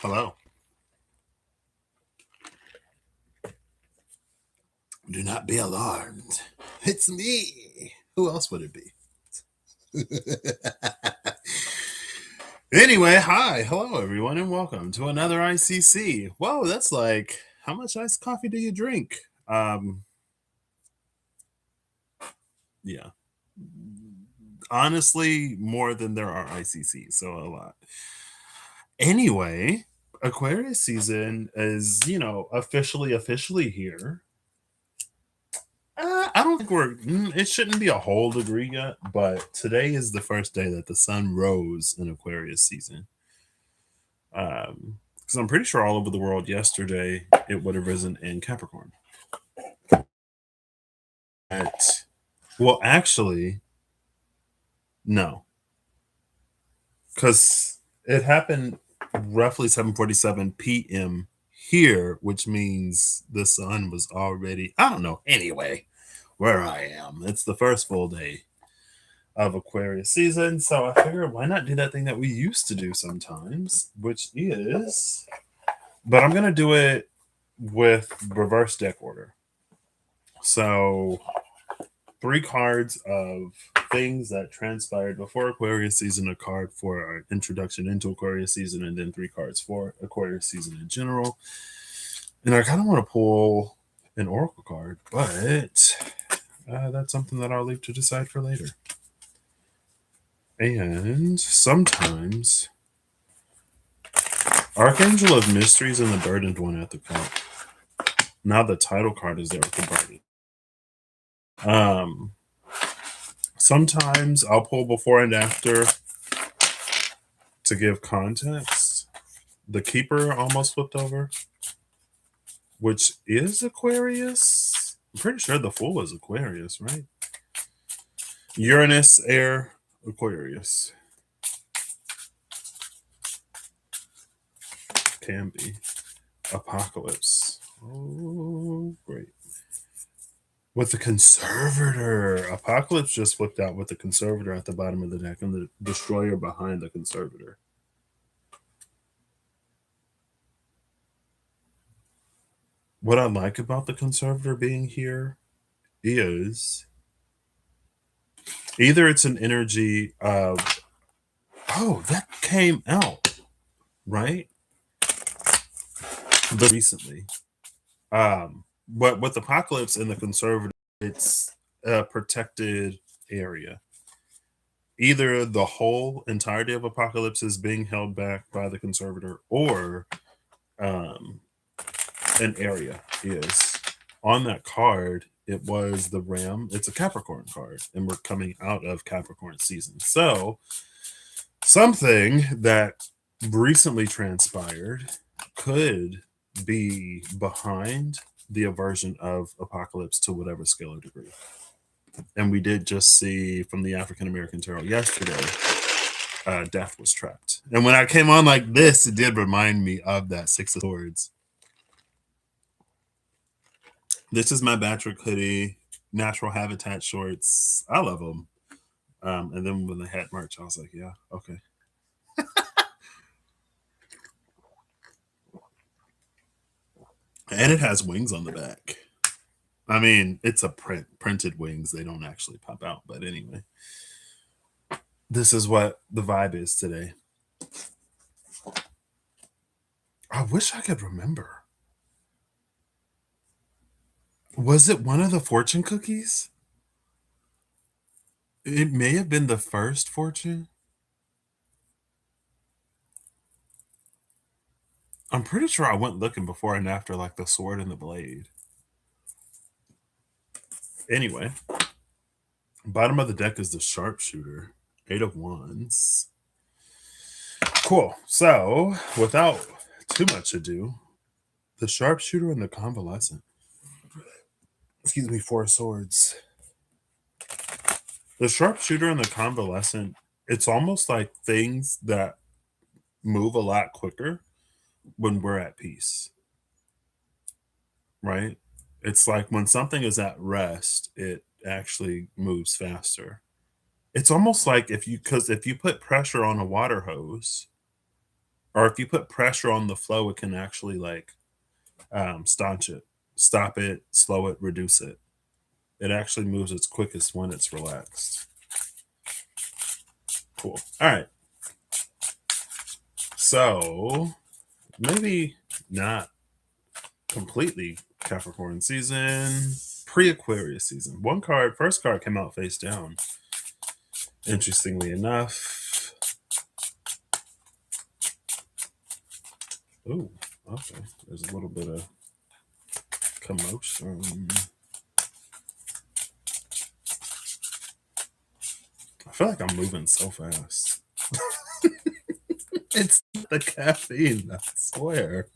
Hello. Do not be alarmed. It's me. Who else would it be? Anyway, hi. Hello, everyone, and welcome to another ICC. Whoa, that's like, how much iced coffee do you drink? Yeah. Honestly, more than there are ICCs, so a lot. Anyway, Aquarius season is, officially here. I don't think it shouldn't be a whole degree yet, but today is the first day that the sun rose in Aquarius season. Because I'm pretty sure all over the world yesterday it would have risen in Capricorn. At, well, actually, no, because it happened roughly 7:47 p.m. here, which means the sun was already, I don't know. Anyway, where I am, it's the first full day of Aquarius season. So I figured why not do that thing that we used to do sometimes, which is, but I'm going to do it with reverse deck order. So 3 cards of things that transpired before Aquarius season, a card for our introduction into Aquarius season, and then 3 cards for Aquarius season in general. And I kind of want to pull an oracle card, but that's something that I'll leave to decide for later. And sometimes Archangel of Mysteries and the Burdened One at the top. Now the title card is there with the burden. Sometimes I'll pull before and after to give context. The Keeper almost flipped over, which is Aquarius. I'm pretty sure the Fool is Aquarius, right? Uranus, Air, Aquarius. Can be. Apocalypse. Oh, great. With the Conservator. Apocalypse just flipped out with the Conservator at the bottom of the deck and the Destroyer behind the Conservator. What I like about the Conservator being here is either it's an energy of, oh, that came out, right? But recently. But with Apocalypse and the Conservator, it's a protected area. Either the whole entirety of Apocalypse is being held back by the Conservator, or an area is. On that card, it was the Ram. It's a Capricorn card, and we're coming out of Capricorn season. So, something that recently transpired could be behind the aversion of Apocalypse to whatever scale or degree. And we did just see from the African American Tarot yesterday, death was trapped. And when I came on like this, it did remind me of that Six of Swords. This is my Batrick hoodie, natural habitat shorts. I love them. And then when they had merch, I was like, yeah, okay. And it has wings on the back. I mean, it's a printed wings. They don't actually pop out. But anyway, this is what the vibe is today. I wish I could remember. Was it one of the fortune cookies? It may have been the first fortune. I'm pretty sure I went looking before and after, like the sword and the blade. Anyway, bottom of the deck is the sharpshooter, 8 of Wands. Cool. So, without too much ado, the sharpshooter and the convalescent. Excuse me, 4 of Swords. The sharpshooter and the convalescent, it's almost like things that move a lot quicker when we're at peace, right? It's like when something is at rest, it actually moves faster. It's almost like if you put pressure on a water hose, Or if you put pressure on the flow, it can actually like staunch it, stop it, slow it, reduce it. It actually moves its quickest when it's relaxed. Cool. All right. So maybe not completely Capricorn season, pre-Aquarius season. First card came out face down. Interestingly enough. Oh, okay. There's a little bit of commotion. I feel like I'm moving so fast. It's the caffeine, I swear.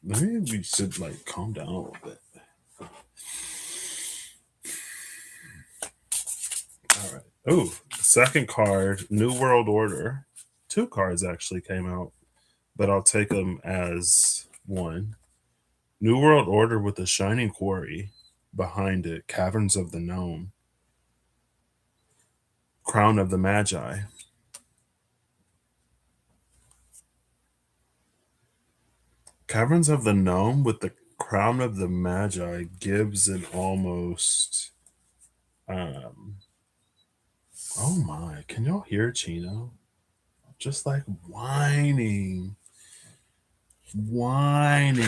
Maybe we should like calm down a little bit. All right. Oh, second card, New World Order. Two cards actually came out, but I'll take them as one. New World Order with the Shining Quarry behind it, Caverns of the Gnome, Crown of the Magi. Caverns of the Gnome with the Crown of the Magi gives an almost oh my, can y'all hear Chino? Just like whining. Whining.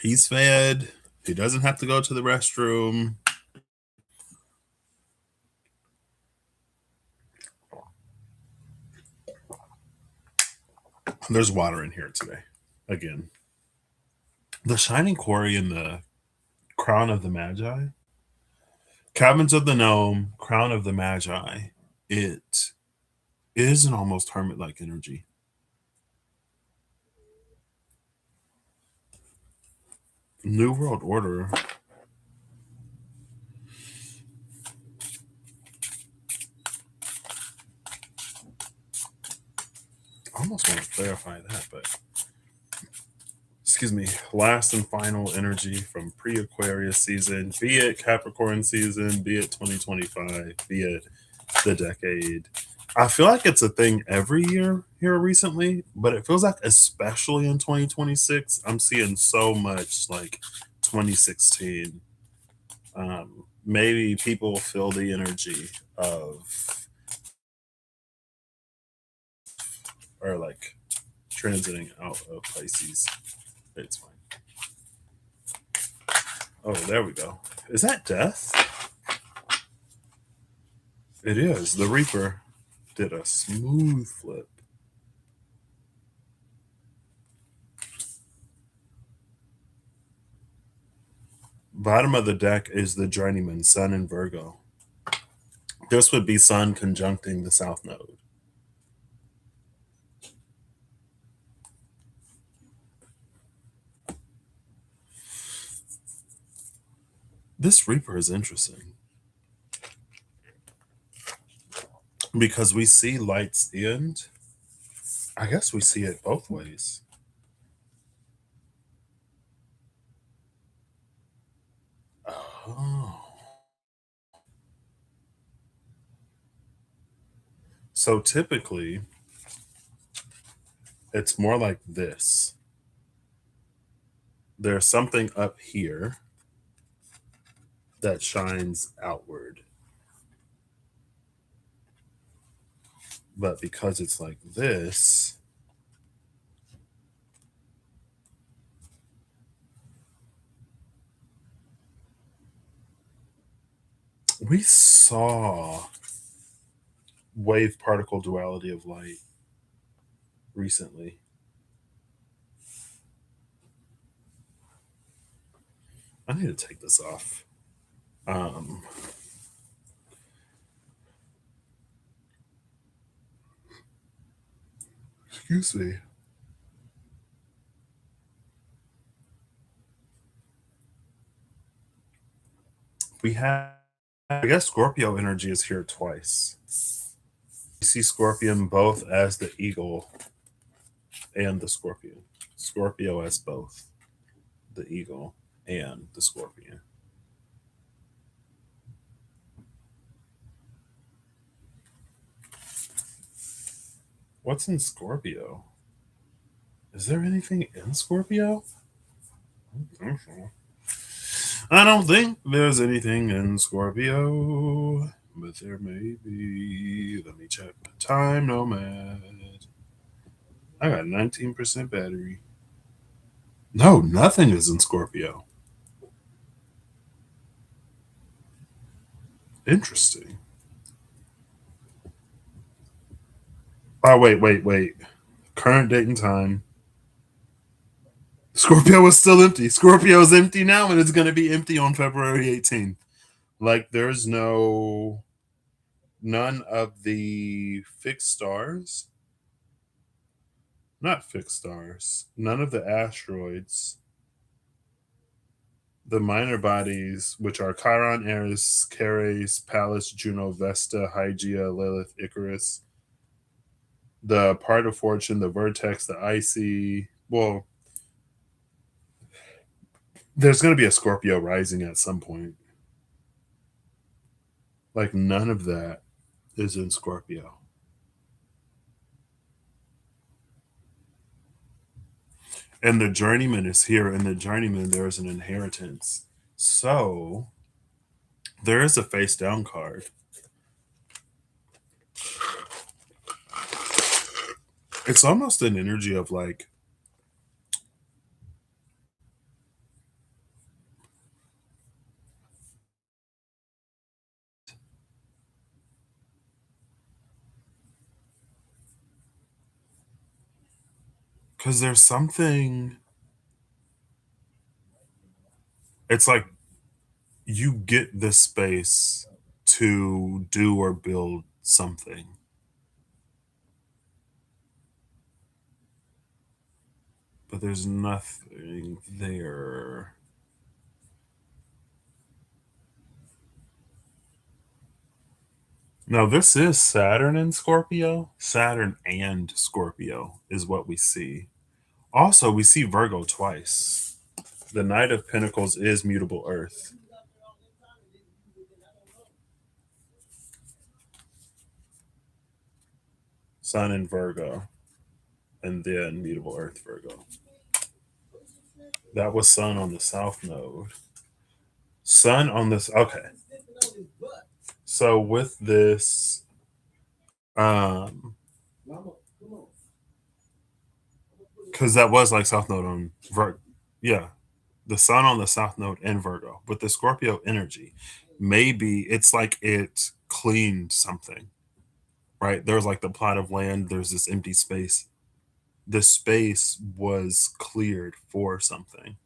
He's fed. He doesn't have to go to the restroom. There's water in here today. Again. The Shining Quarry and the Crown of the Magi. Cabins of the Gnome, Crown of the Magi. It is an almost hermit like energy. New World Order. I almost want to clarify that, but excuse me, last and final energy from pre-Aquarius season, be it Capricorn season, be it 2025, be it the decade. I feel like it's a thing every year here recently, but it feels like especially in 2026, I'm seeing so much like 2016. Maybe people feel the energy of or like transiting out of Pisces. It's fine. Oh, there we go. Is that death? It is. The Reaper did a smooth flip. Bottom of the deck is the journeyman, Sun in Virgo. This would be Sun conjuncting the South Node. This Reaper is interesting because we see light's end. I guess we see it both ways. Oh. So typically, it's more like this. There's something up here that shines outward. But because it's like this, we saw wave particle duality of light recently. I need to take this off. Um, excuse me. We have, I guess, Scorpio energy is here twice. We see Scorpion both as the eagle and the scorpion. Scorpio as both the eagle and the scorpion. What's in Scorpio? Is there anything in Scorpio? I don't think there's anything in Scorpio, but there may be. Let me check. Time Nomad. I got 19% battery. No, nothing is in Scorpio. Interesting. Oh, wait. Current date and time. Scorpio is still empty. Scorpio is empty now, and it's going to be empty on February 18th. Like, there's none of the fixed stars, not fixed stars, none of the asteroids, the minor bodies, which are Chiron, Eris, Ceres, Pallas, Juno, Vesta, Hygeia, Lilith, Icarus, the part of fortune, the vertex, the icy. Well, there's going to be a Scorpio rising at some point. Like, none of that is in Scorpio. And the journeyman is here. And the journeyman, there is an inheritance. So there is a face down card. It's almost an energy of like, because there's something, it's like you get this space to do or build something, but there's nothing there. Now, this is Saturn in Scorpio. Saturn and Scorpio is what we see. Also, we see Virgo twice. The Knight of Pentacles is mutable Earth. Sun in Virgo, and then mutable Earth Virgo. That was Sun on the South Node. Sun on this. Okay. So with this, um, because that was like South Node on Virgo. Yeah, the Sun on the South Node and Virgo. With the Scorpio energy, maybe it's like it cleaned something, right? There's like the plot of land. There's this empty space. The space was cleared for something.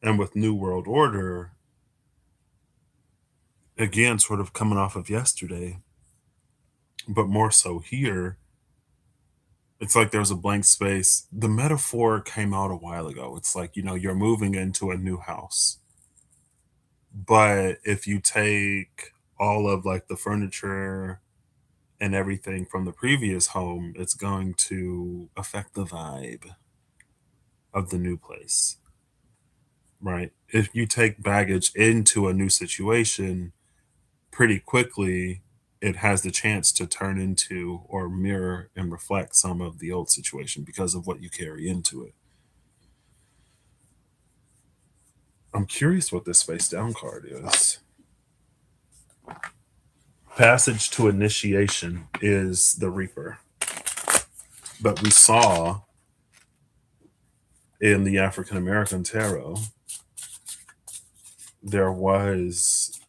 And with New World Order, again, sort of coming off of yesterday, but more so here, it's like there's a blank space. The metaphor came out a while ago. It's like, you're moving into a new house. But if you take all of like the furniture and everything from the previous home, it's going to affect the vibe of the new place, right? If you take baggage into a new situation, pretty quickly, it has the chance to turn into or mirror and reflect some of the old situation because of what you carry into it. I'm curious what this face down card is. Passage to initiation is the Reaper. But we saw in the African American tarot, there was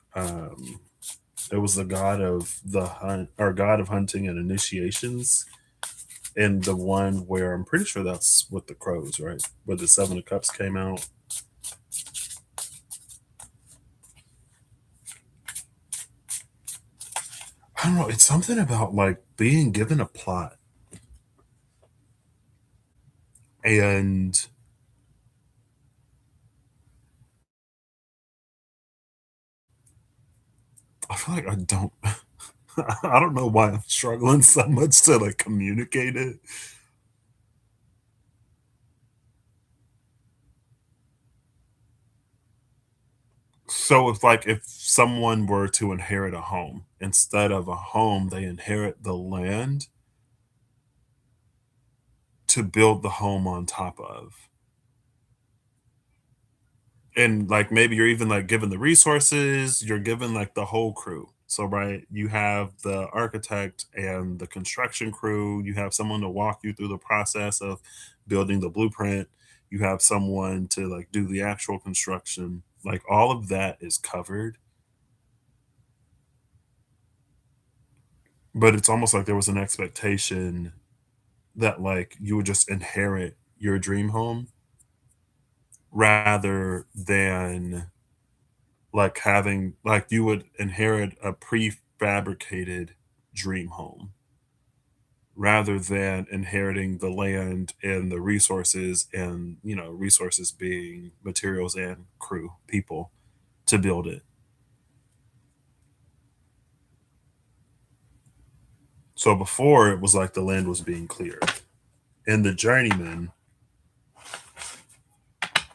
it was the god of the hunt or god of hunting and initiations, and the one where I'm pretty sure that's with the crows, right? Where the Seven of Cups came out. I don't know. It's something about like being given a plot and I feel like I don't I don't know why I'm struggling so much to like communicate it. So if someone were to inherit a home, instead of a home, they inherit the land to build the home on top of. And like maybe you're even like given the resources, you're given like the whole crew. So, right, you have the architect and the construction crew, you have someone to walk you through the process of building the blueprint, you have someone to like do the actual construction. Like all of that is covered, but it's almost like there was an expectation that like you would just inherit your dream home rather than like having like you would inherit a prefabricated dream home rather than inheriting the land and the resources, and resources being materials and crew people to build it. So before it was like the land was being cleared. In the journeyman,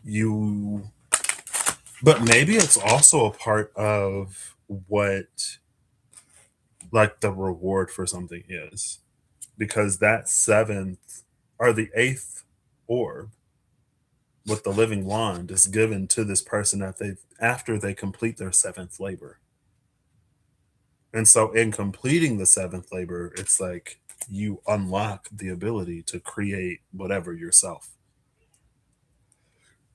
you but maybe it's also a part of what like the reward for something is, because that seventh or the eighth orb with the living wand is given to this person after they complete their seventh labor. And so in completing the seventh labor, it's like you unlock the ability to create whatever yourself.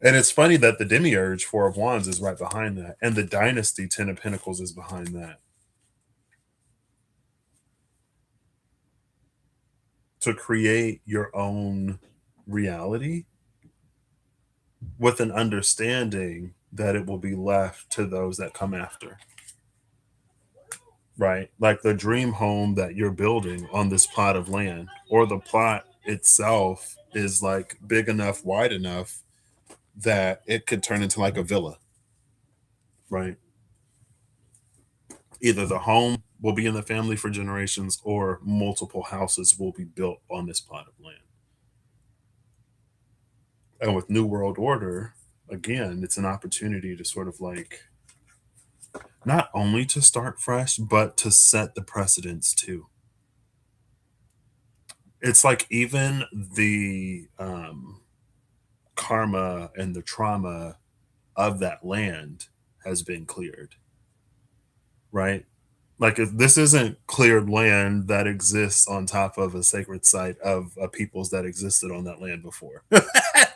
And it's funny that the demiurge, Four of Wands, is right behind that, and the dynasty, Ten of Pentacles, is behind that. To create your own reality with an understanding that it will be left to those that come after, right? Like the dream home that you're building on this plot of land, or the plot itself is like big enough, wide enough that it could turn into like a villa, right? Either the home will be in the family for generations or multiple houses will be built on this plot of land. And with New World Order, again, it's an opportunity to sort of like not only to start fresh, but to set the precedents too. It's like even the karma and the trauma of that land has been cleared, right? Like if this isn't cleared land that exists on top of a sacred site of a peoples that existed on that land before.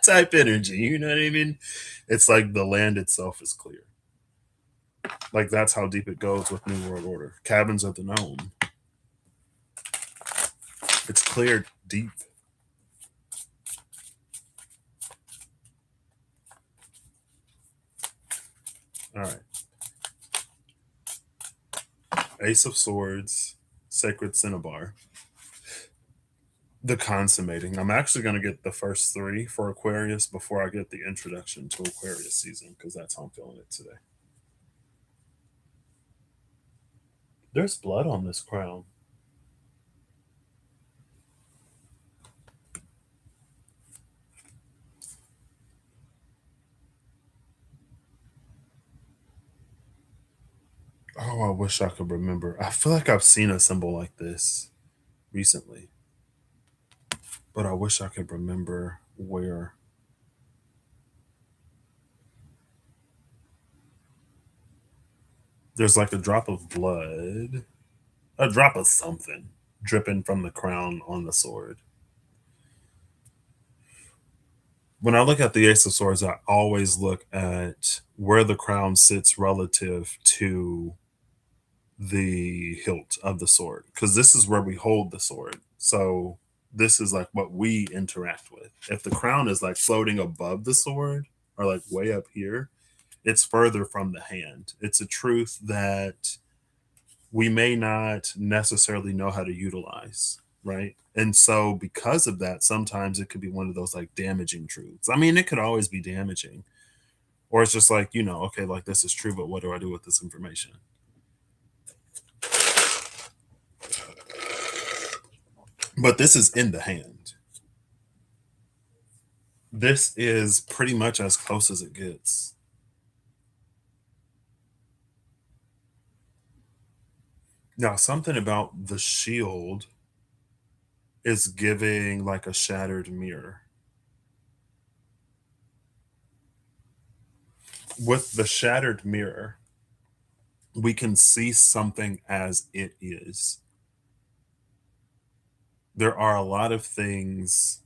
Type energy, you know what I mean? It's like the land itself is clear. Like that's how deep it goes with New World Order. Cabins of the Gnome. It's cleared deep. All right. Ace of Swords, Sacred Cinnabar. The consummating. I'm actually going to get the first three for Aquarius before I get the introduction to Aquarius season, because that's how I'm feeling it today. There's blood on this crown. Oh, I wish I could remember. I feel like I've seen a symbol like this recently, but I wish I could remember where. There's like a drop of blood, a drop of something dripping from the crown on the sword. When I look at the Ace of Swords, I always look at where the crown sits relative to the hilt of the sword, because this is where we hold the sword. So this is like what we interact with. If the crown is like floating above the sword or like way up here, it's further from the hand. It's a truth that we may not necessarily know how to utilize, right? And so because of that, sometimes it could be one of those like damaging truths. I mean, it could always be damaging, or it's just like, okay, like this is true, but what do I do with this information? But this is in the hand. This is pretty much as close as it gets. Now, something about the shield is giving like a shattered mirror. With the shattered mirror, we can see something as it is. There are a lot of things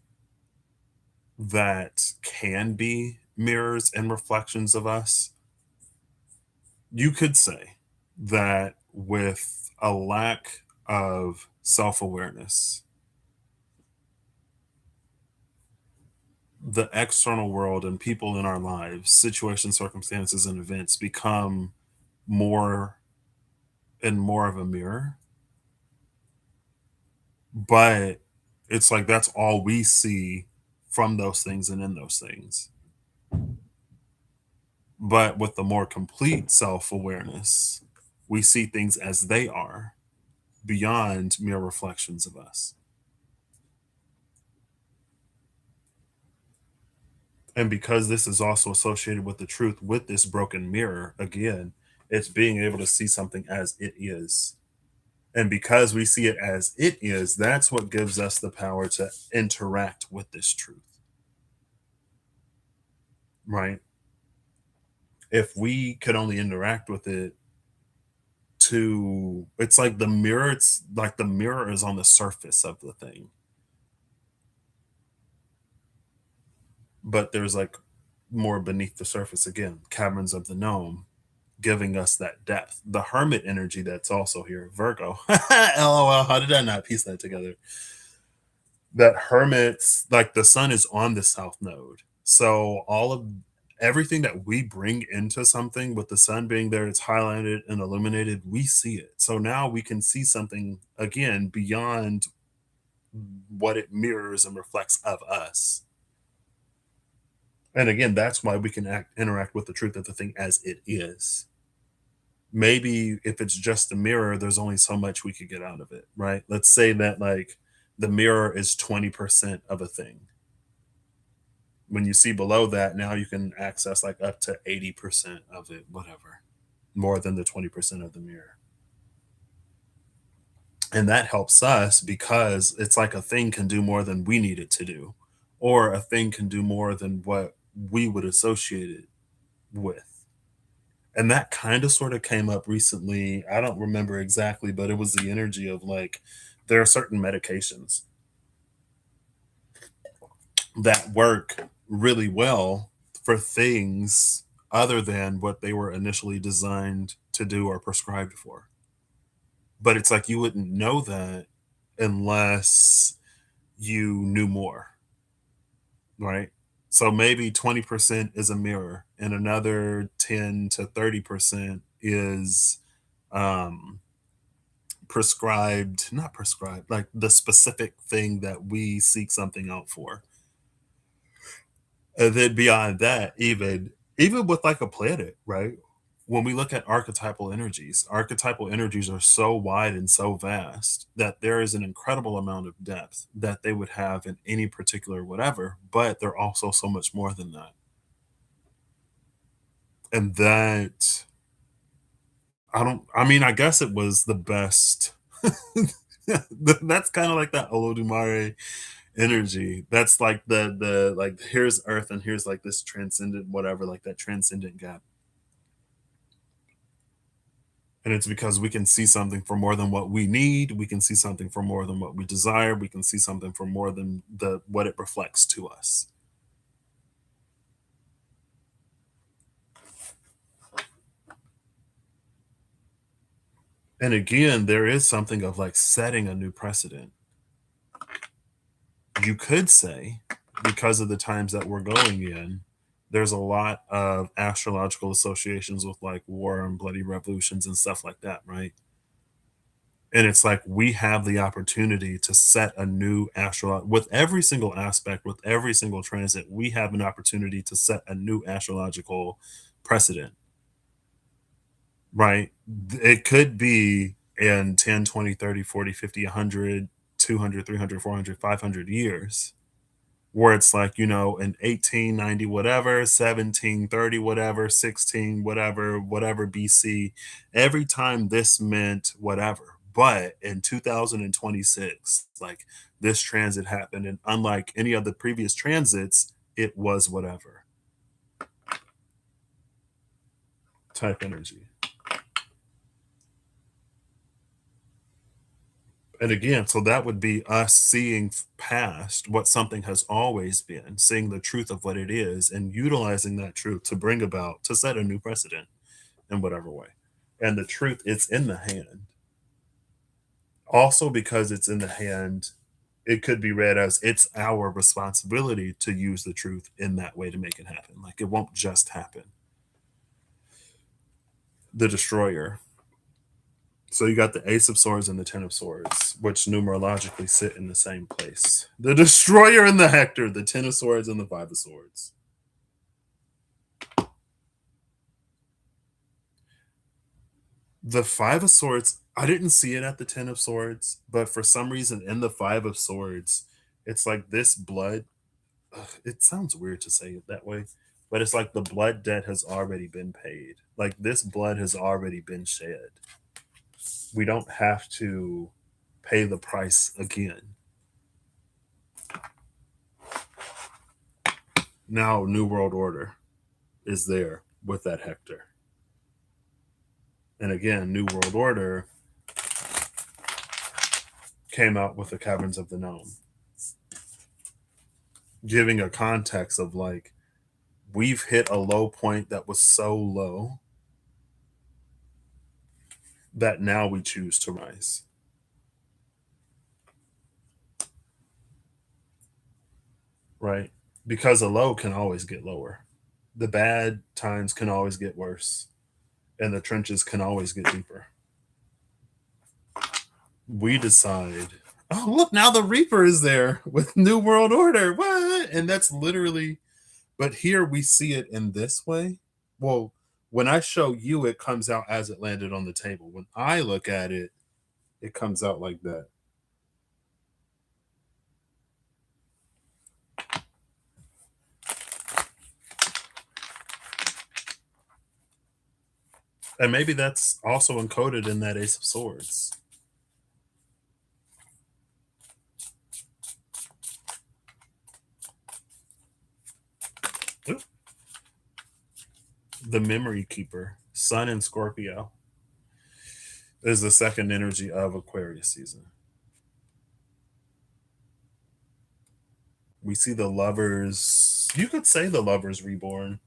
that can be mirrors and reflections of us. You could say that with a lack of self awareness, the external world and people in our lives, situations, circumstances, and events become more and more of a mirror. But it's like that's all we see from those things and in those things. But with the more complete self awareness, we see things as they are beyond mere reflections of us. And because this is also associated with the truth with this broken mirror, again, it's being able to see something as it is. And because we see it as it is, that's what gives us the power to interact with this truth, right? If we could only interact with it to, it's like the mirror, it's like the mirror is on the surface of the thing, but there's like more beneath the surface again, caverns of the gnome giving us that depth. The hermit energy that's also here, Virgo. LOL, how did I not piece that together? That hermits, like the sun is on the south node. So all of everything that we bring into something with the sun being there, it's highlighted and illuminated, we see it. So now we can see something again beyond what it mirrors and reflects of us. And again, that's why we can interact with the truth of the thing as it is. Maybe if it's just a mirror, there's only so much we could get out of it, right? Let's say that like the mirror is 20% of a thing. When you see below that, now you can access like up to 80% of it, whatever, more than the 20% of the mirror. And that helps us because it's like a thing can do more than we need it to do, or a thing can do more than what we would associate it with. And that kind of sort of came up recently. I don't remember exactly, but it was the energy of like there are certain medications that work really well for things other than what they were initially designed to do or prescribed for. But it's like you wouldn't know that unless you knew more, right? So maybe 20% is a mirror and another 10 to 30% is um prescribed, not prescribed, like the specific thing that we seek something out for. And then beyond that, even with like a planet, right? When we look at archetypal energies are so wide and so vast that there is an incredible amount of depth that they would have in any particular whatever, but they're also so much more than that. And that I mean, I guess it was the best. That's kind of like that Olodumare energy. That's like the like here's earth and here's like this transcendent whatever, like that transcendent gap. And it's because we can see something for more than what we need, we can see something for more than what we desire, we can see something for more than the what it reflects to us. And again, there is something of like setting a new precedent. You could say, because of the times that we're going in, there's a lot of astrological associations with like war and bloody revolutions and stuff like that, right? And it's like we have the opportunity to set a new astro with every single aspect, with every single transit, we have an opportunity to set a new astrological precedent, right? It could be in 10, 20, 30, 40, 50, 100, 200, 300, 400, 500 years where it's like, in 1890 whatever, 1730 whatever, 16 whatever, whatever BC, every time this meant whatever. But in 2026, like this transit happened, and unlike any of the previous transits, it was whatever type energy. And again, so that would be us seeing past what something has always been, seeing the truth of what it is, and utilizing that truth to bring about, to set a new precedent in whatever way. And the truth, it's in the hand. Also, because it's in the hand, it could be read as it's our responsibility to use the truth in that way to make it happen. Like it won't just happen. The destroyer. So you got the Ace of Swords and the Ten of Swords, which numerologically sit in the same place. The Destroyer and the Hector, the Ten of Swords and the Five of Swords. The Five of Swords, I didn't see it at the Ten of Swords, but for some reason in the Five of Swords, it's like this blood. It sounds weird to say it that way, but it's like the blood debt has already been paid. Like this blood has already been shed. We don't have to pay the price again. Now, New World Order is there with that Hector. And again, New World Order came out with the Caverns of the Gnome, giving a context of like, we've hit a low point that was so low that now we choose to rise. Right? Because a low can always get lower. The bad times can always get worse, and the trenches can always get deeper. We decide, oh, look, now the Reaper is there with New World Order. What? And that's literally, but here we see it in this way. Well, when I show you, it comes out as it landed on the table. When I look at it, it comes out like that. And maybe that's also encoded in that Ace of Swords. Oop. The Memory Keeper, Sun and Scorpio, is the second energy of Aquarius season. We see the Lovers. You could say the Lovers reborn.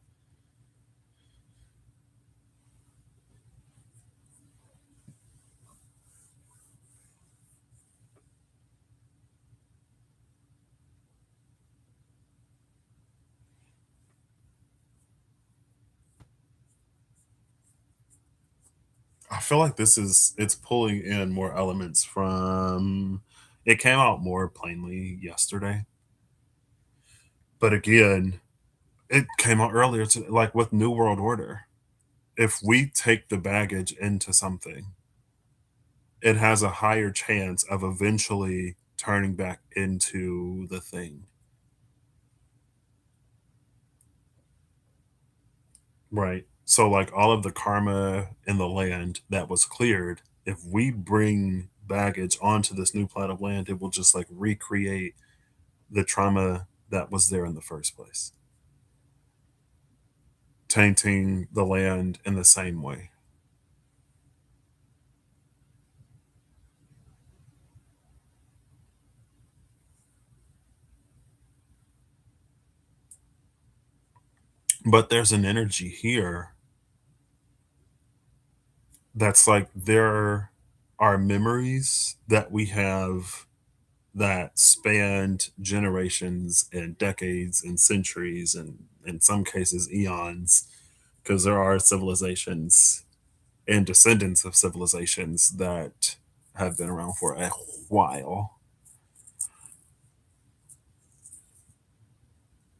I feel like it's pulling in more elements from. It came out more plainly yesterday, but again, it came out earlier to like with New World Order. If we take the baggage into something, it has a higher chance of eventually turning back into the thing. Right. So like all of the karma in the land that was cleared, if we bring baggage onto this new plot of land, it will just like recreate the trauma that was there in the first place, tainting the land in the same way. But there's an energy here that's like there are memories that we have that spanned generations and decades and centuries and in some cases eons, because there are civilizations and descendants of civilizations that have been around for a while.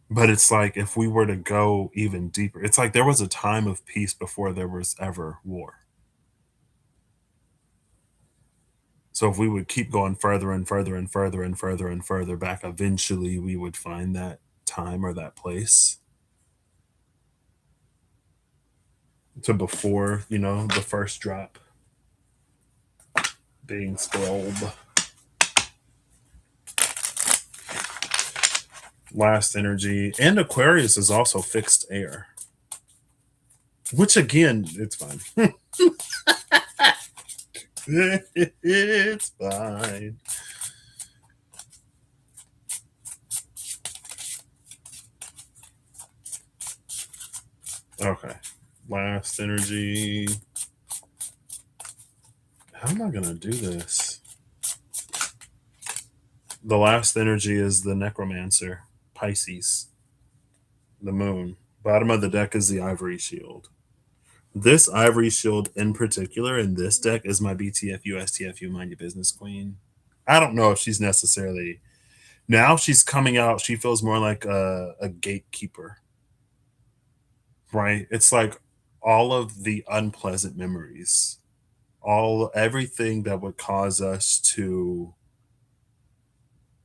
But it's like if we were to go even deeper, it's like there was a time of peace before there was ever war. So if we would keep going further and further and further and further and further back, eventually we would find that time or that place to before, the first drop. being scrolled. Last energy. And Aquarius is also fixed air. Which again, it's fine. It's fine. Okay. Last energy. How am I going to do this? The last energy is the Necromancer, Pisces, the moon. Bottom of the deck is the Ivory Shield. This Ivory Shield in particular in this deck is my BTFU, STFU, Mind Your Business Queen. I don't know if she's necessarily. Now she's coming out, she feels more like a gatekeeper, right? It's like all of the unpleasant memories, everything that would cause us to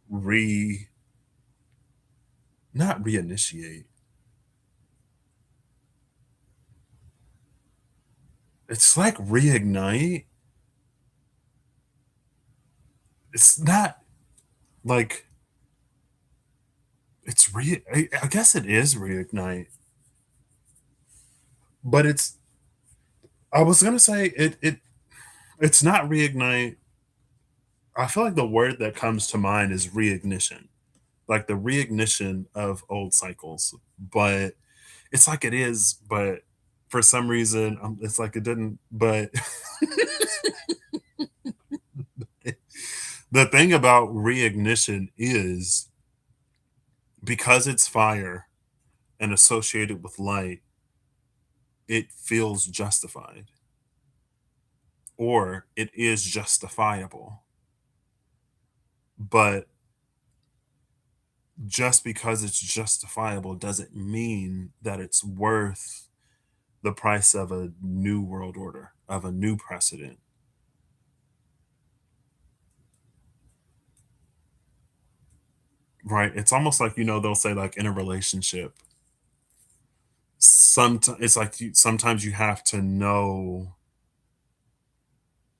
re not reinitiate. It's like reignite. It's not like it's I guess it is reignite, but it's. I was gonna say it's not reignite. I feel like the word that comes to mind is reignition, like the reignition of old cycles. But it's like it is, but for some reason, it's like it didn't. But the thing about reignition is because it's fire and associated with light, it feels justified or it is justifiable. But just because it's justifiable doesn't mean that it's worth the price of a new world order, of a new precedent. Right? It's almost like, they'll say like in a relationship, sometimes it's like sometimes you have to know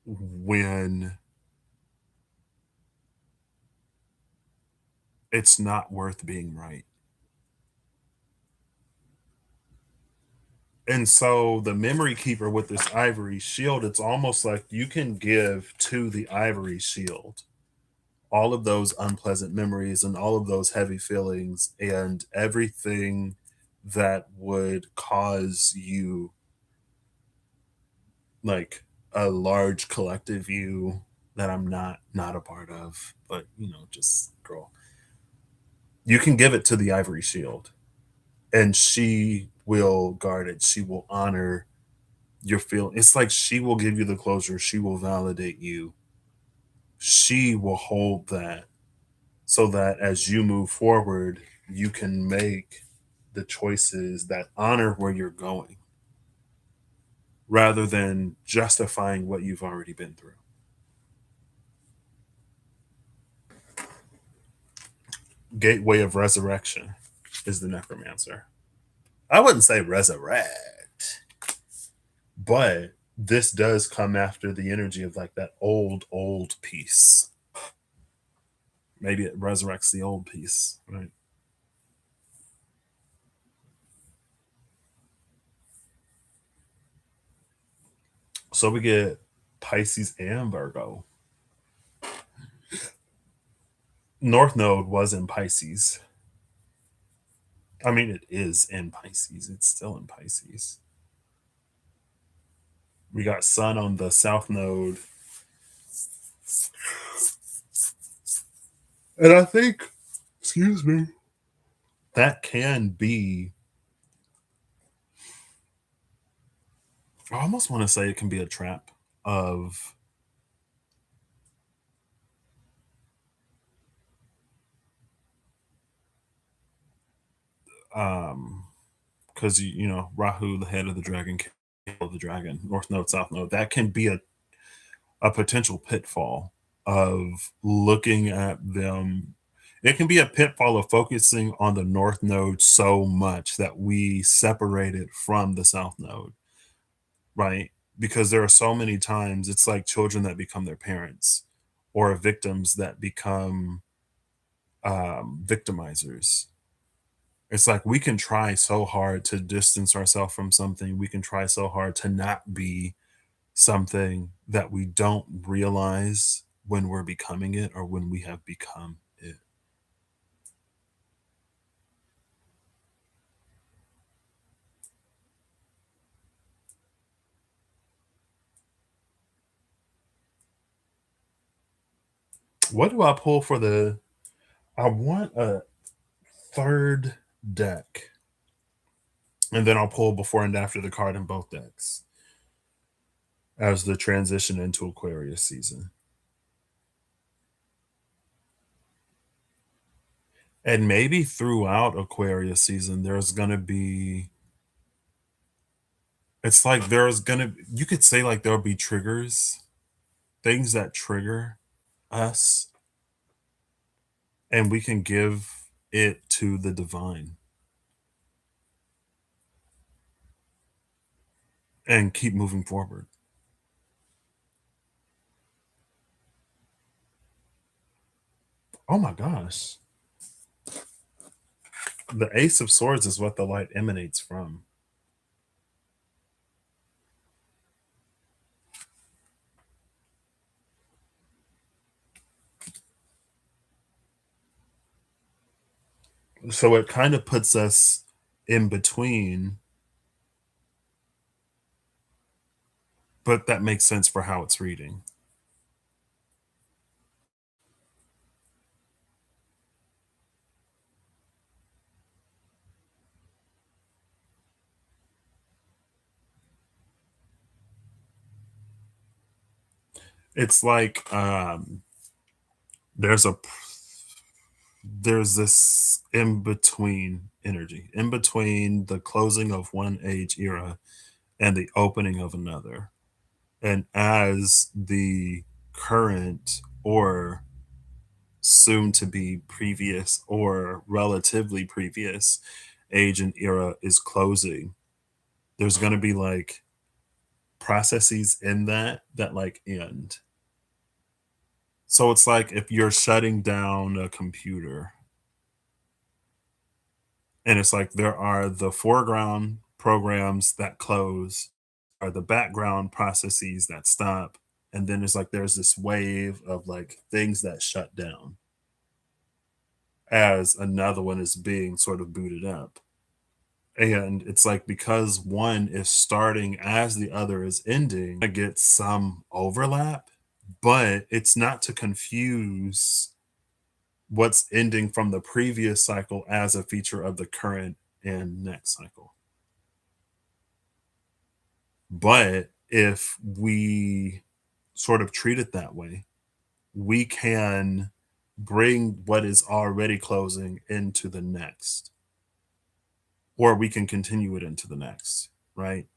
when it's not worth being right. And so the memory keeper with this ivory shield, it's almost like you can give to the ivory shield all of those unpleasant memories and all of those heavy feelings and everything that would cause you like a large collective you that I'm not a part of, but just girl. You can give it to the ivory shield and she will guard it. She will honor your feel. It's like she will give you the closure. She will validate you. She will hold that so that as you move forward, you can make the choices that honor where you're going rather than justifying what you've already been through. Gateway of resurrection is the necromancer. I wouldn't say resurrect, but this does come after the energy of like that old piece. Maybe it resurrects the old piece, right? So we get Pisces and Virgo. North Node was in Pisces. I mean, it is in Pisces. It's still in Pisces. We got Sun on the South Node. And I think, excuse me, that can be, I almost want to say it can be a trap of because Rahu, the head of the dragon, of the dragon, North Node, South Node, that can be a potential pitfall of looking at them. It can be a pitfall of focusing on the North Node so much that we separate it from the South Node, right? because there are so many times it's like children that become their parents or victims that become victimizers. It's like we can try so hard to distance ourselves from something. We can try so hard to not be something that we don't realize when we're becoming it or when we have become it. What do I pull for the? I want a third deck, and then I'll pull before and after the card in both decks as the transition into Aquarius season. And maybe throughout Aquarius season, there's gonna be it's like there's gonna you could say like there'll be triggers, things that trigger us, and we can give it to the divine and keep moving forward. Oh my gosh. The Ace of Swords is what the light emanates from. So it kind of puts us in between, but that makes sense for how it's reading. It's like there's a there's this in between energy, in between the closing of one age era and the opening of another. And as the current or soon to be previous or relatively previous age and era is closing, there's going to be like processes in that like end. So it's like if you're shutting down a computer, and it's like there are the foreground programs that close, are the background processes that stop, and then it's like there's this wave of like things that shut down as another one is being sort of booted up. And it's like because one is starting as the other is ending, I get some overlap, but it's not to confuse what's ending from the previous cycle as a feature of the current and next cycle. But if we sort of treat it that way, we can bring what is already closing into the next, or we can continue it into the next, right?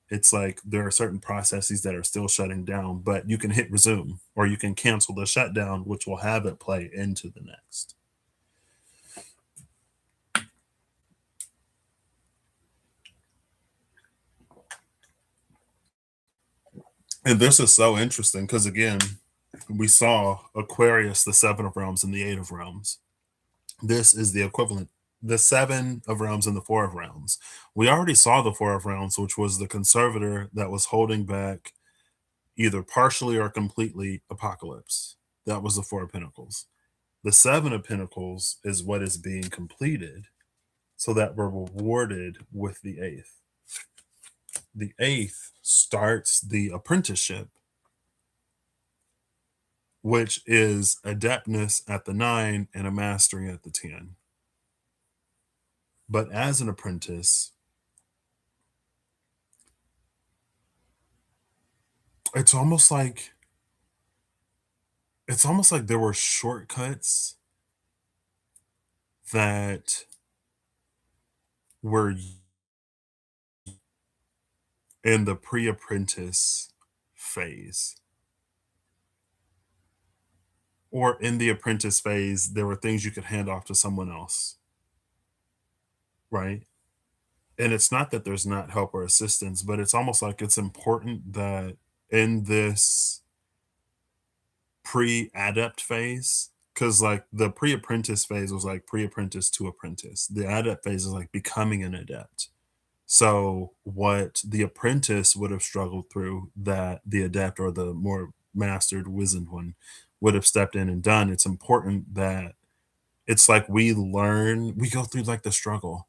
It's like there are certain processes that are still shutting down, but you can hit resume or you can cancel the shutdown, which will have it play into the next. And this is so interesting because, again, we saw Aquarius, the seven of realms, and the eight of realms. This is the equivalent, the seven of realms and the four of realms. We already saw the four of realms, which was the conservator that was holding back either partially or completely apocalypse. That was the four of pentacles. The seven of pentacles is what is being completed so that we're rewarded with the eighth. The eighth starts the apprenticeship, which is adeptness at the nine and a mastery at the 10. But as an apprentice, it's almost like it's almost like there were shortcuts that were in the pre-apprentice phase, or in the apprentice phase there were things you could hand off to someone else, right? And it's not that there's not help or assistance, but it's almost like it's important that in this pre-adept phase, because like the pre-apprentice phase was like pre-apprentice to apprentice. The adept phase is like becoming an adept. So what the apprentice would have struggled through, that the adept or the more mastered, wizened one would have stepped in and done. It's important that it's like we go through like the struggle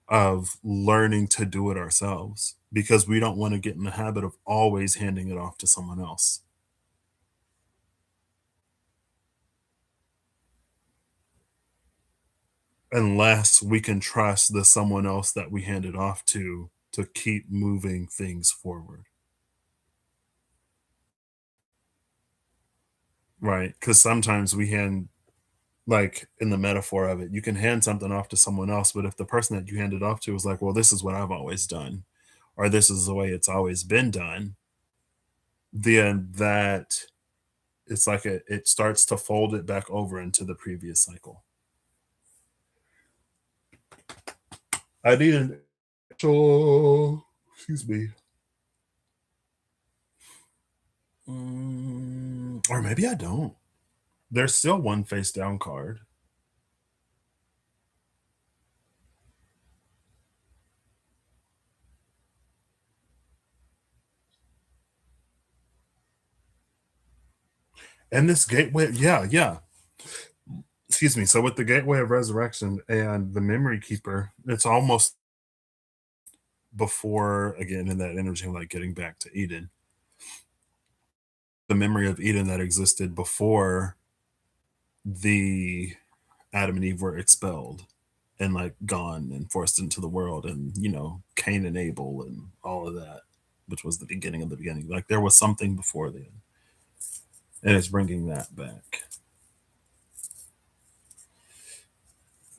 of learning to do it ourselves because we don't want to get in the habit of always handing it off to someone else unless we can trust the someone else that we hand it off to keep moving things forward, right? Because sometimes we hand, like in the metaphor of it, you can hand something off to someone else, but if the person that you hand it off to is like, well, this is what I've always done, or this is the way it's always been done, then that it's like it starts to fold it back over into the previous cycle. I need an actual, excuse me, or maybe I don't. There's still one face down card. And this gateway, yeah, yeah. Excuse me. So with the gateway of resurrection and the memory keeper, it's almost before again in that energy, like getting back to Eden, the memory of Eden that existed before the Adam and Eve were expelled and like gone and forced into the world, and Cain and Abel and all of that, which was the beginning of the beginning. Like there was something before then, and it's bringing that back.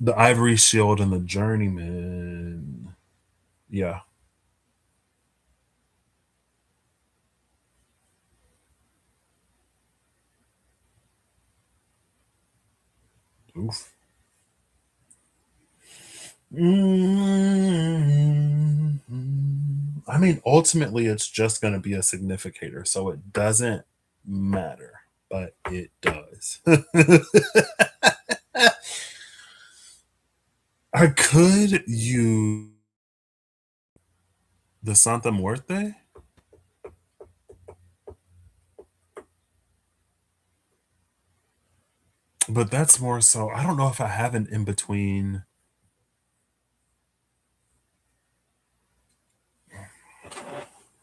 The Ivory Shield and the Journeyman. Yeah. Oof. Mm. I mean, ultimately, it's just going to be a significator, so it doesn't matter, but it does. I could use the Santa Muerte, but that's more so. I don't know if I have an in between.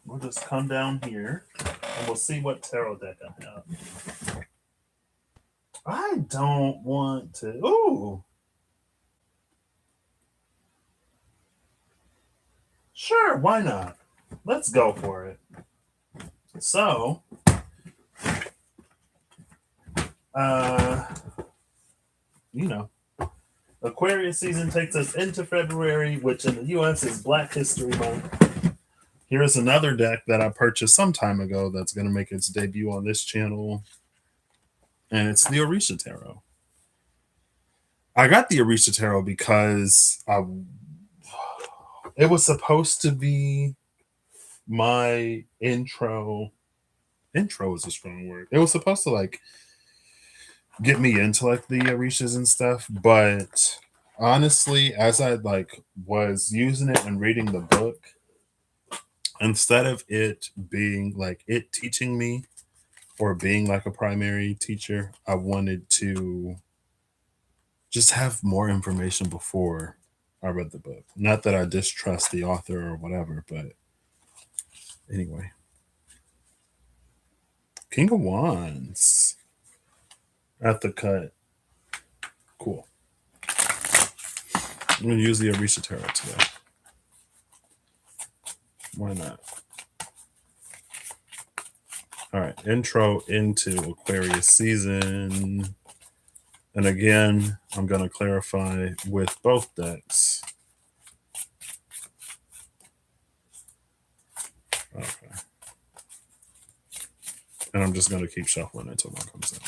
We'll just come down here and we'll see what tarot deck I have. I don't want to. Ooh, sure, why not? Let's go for it. So, uh, you know, Aquarius season takes us into February, which in the US is Black History Month. Here's another deck that I purchased some time ago that's going to make its debut on this channel, and it's the Orisha Tarot. I got the Orisha Tarot because it was supposed to be my intro. Intro is a strong word. It was supposed to like get me into like the Orishas and stuff, but honestly, as I like was using it and reading the book, instead of it being like it teaching me or being like a primary teacher, I wanted to just have more information before I read the book. Not that I distrust the author or whatever, but anyway. King of Wands at the cut. Cool. I'm going to use the Orisha Tarot today. Why not? All right. Intro into Aquarius season. And again, I'm going to clarify with both decks. Okay. And I'm just going to keep shuffling until one comes in.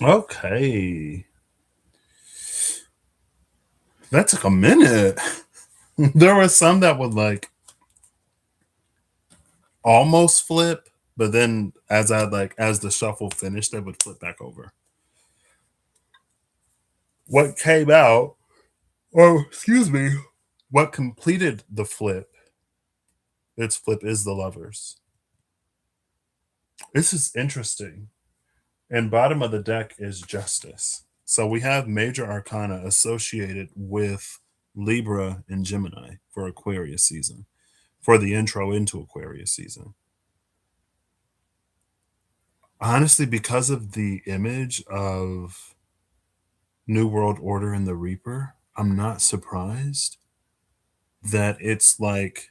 Okay. That took a minute. There was some that would like almost flip, but then as the shuffle finished, they would flip back over. What came out, or excuse me, what completed the flip, its flip is the lovers. This is interesting. And bottom of the deck is justice. So we have major arcana associated with Libra and Gemini for Aquarius season, for the intro into Aquarius season. Honestly, because of the image of New World Order and the Reaper, I'm not surprised that it's like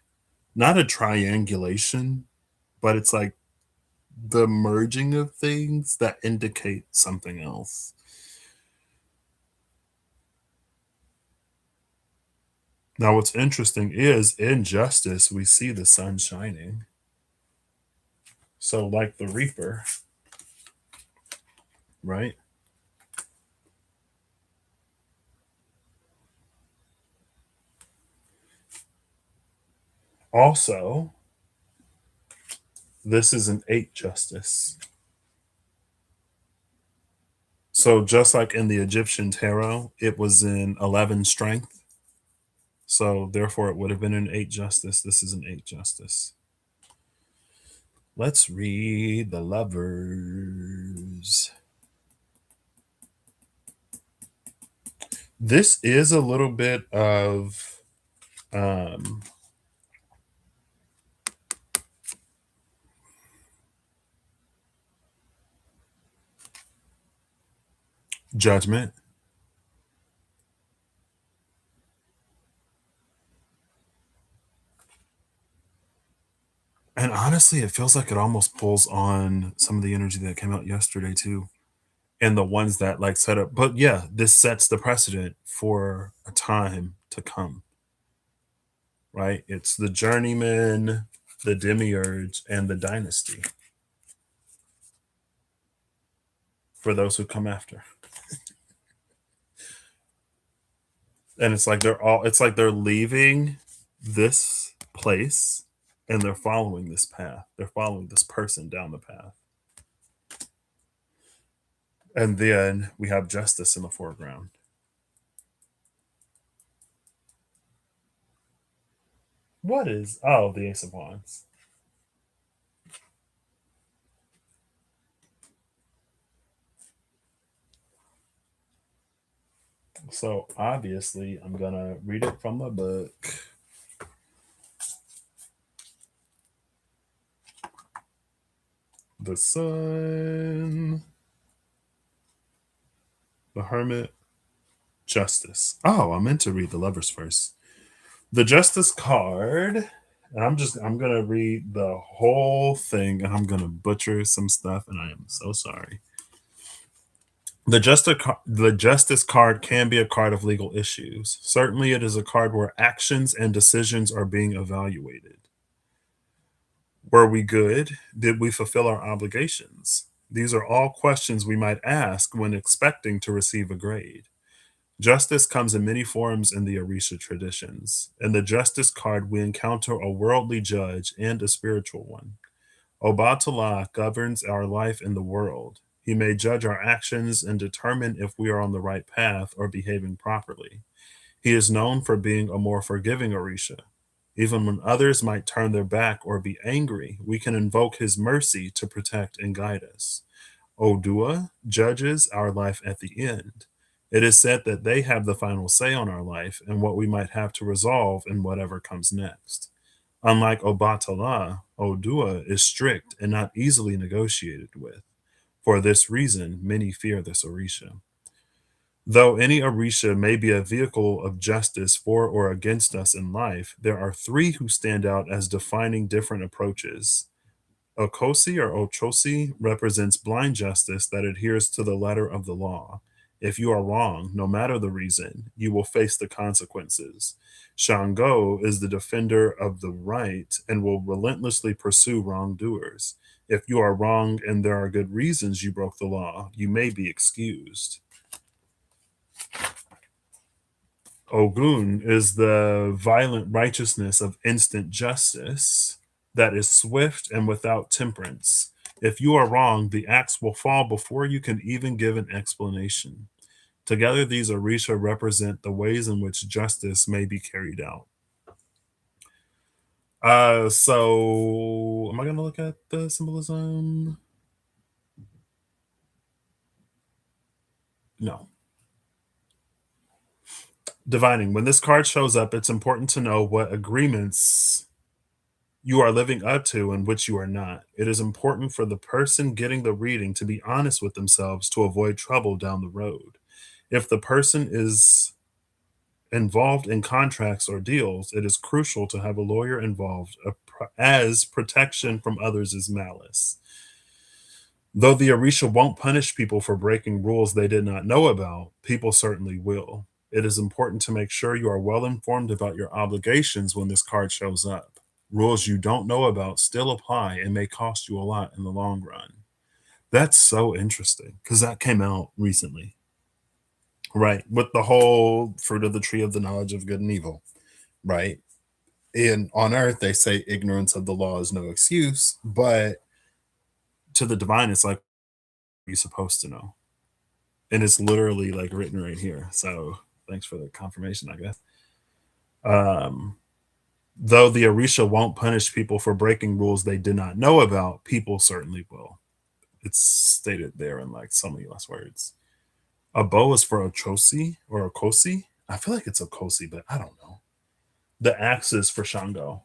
not a triangulation, but it's like the merging of things that indicate something else. Now, what's interesting is in justice, we see the sun shining. So, like the Reaper, right? Also, this is an 8 justice. So, just like in the Egyptian tarot, it was in 11 strength. So, therefore, it would have been an 8 justice. This is an 8 justice. Let's read the lovers. This is a little bit of um, judgment. And honestly, it feels like it almost pulls on some of the energy that came out yesterday too. And the ones that like set up, but yeah, this sets the precedent for a time to come, right? It's the journeyman, the demiurge, and the dynasty for those who come after. And it's like they're leaving this place and they're following this path. They're following this person down the path. And then we have justice in the foreground. What is, oh, the Ace of Wands. So obviously, I'm gonna read it from the book. The Sun, the Hermit, Justice. Oh, I meant to read the Lovers first. The Justice card, and I'm gonna read the whole thing, and I'm gonna butcher some stuff, and I am so sorry. The Justice card can be a card of legal issues. Certainly, it is a card where actions and decisions are being evaluated. Were we good? Did we fulfill our obligations? These are all questions we might ask when expecting to receive a grade. Justice comes in many forms in the Orisha traditions. In the Justice card, we encounter a worldly judge and a spiritual one. Obatala governs our life in the world. He may judge our actions and determine if we are on the right path or behaving properly. He is known for being a more forgiving Orisha. Even when others might turn their back or be angry, we can invoke his mercy to protect and guide us. Odua judges our life at the end. It is said that they have the final say on our life and what we might have to resolve in whatever comes next. Unlike Obatala, Odua is strict and not easily negotiated with. For this reason, many fear this Orisha. Though any Orisha may be a vehicle of justice for or against us in life, there are three who stand out as defining different approaches. Okosi or Ochosi represents blind justice that adheres to the letter of the law. If you are wrong, no matter the reason, you will face the consequences. Shango is the defender of the right and will relentlessly pursue wrongdoers. If you are wrong and there are good reasons you broke the law, you may be excused. Ogun is the violent righteousness of instant justice that is swift and without temperance. If you are wrong, the axe will fall before you can even give an explanation. Together, these Orisha represent the ways in which justice may be carried out. So am I gonna look at the symbolism? No. Divining. When this card shows up, it's important to know what agreements you are living up to and which you are not. It is important for the person getting the reading to be honest with themselves to avoid trouble down the road. If the person is involved in contracts or deals, it is crucial to have a lawyer involved as protection from others' malice. Though the Orisha won't punish people for breaking rules they did not know about, people certainly will. It is important to make sure you are well informed about your obligations when this card shows up. Rules you don't know about still apply and may cost you a lot in the long run. That's so interesting because that came out recently, right? With the whole fruit of the tree of the knowledge of good and evil, right? And on earth, they say ignorance of the law is no excuse, but to the divine, it's like you're supposed to know. And it's literally like written right here. So thanks for the confirmation, I guess. Um, though the Orisha won't punish people for breaking rules they did not know about, people certainly will. It's stated there in like so many less words. A bow is for Ochosi or Okosi. I feel like it's Okosi, but I don't know. The axe is for Shango.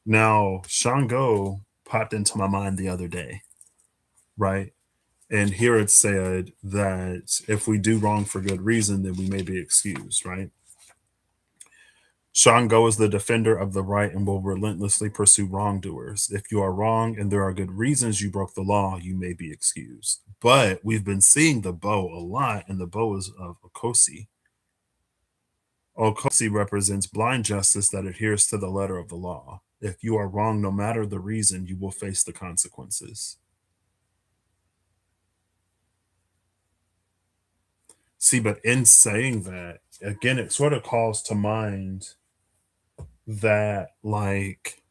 Now, Shango popped into my mind the other day, right? And here it said that if we do wrong for good reason, then we may be excused, right? Shango is the defender of the right and will relentlessly pursue wrongdoers. If you are wrong and there are good reasons you broke the law, you may be excused. But we've been seeing the bow a lot, and the bow is of Okosi. Okosi represents blind justice that adheres to the letter of the law. If you are wrong, no matter the reason, you will face the consequences. See, but in saying that, again, it sort of calls to mind that, like,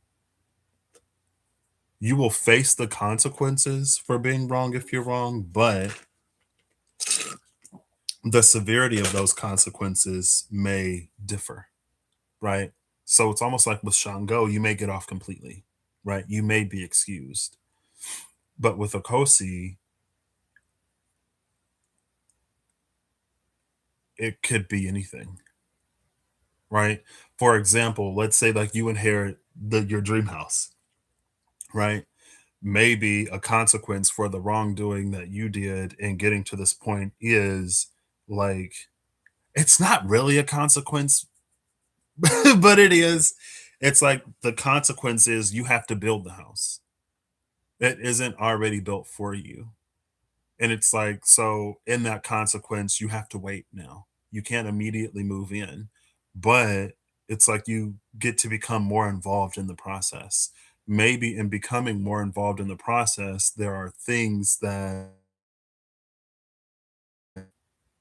you will face the consequences for being wrong if you're wrong, but the severity of those consequences may differ, right? So it's almost like with Shango, you may get off completely, right? You may be excused. But with Okosi, it could be anything, right? For example, let's say like you inherit your dream house, right? Maybe a consequence for the wrongdoing that you did in getting to this point is like it's not really a consequence, but it is. It's like the consequence is you have to build the house. It isn't already built for you. And it's like, so in that consequence, you have to wait now. You can't immediately move in, but it's like you get to become more involved in the process. Maybe in becoming more involved in the process, there are things that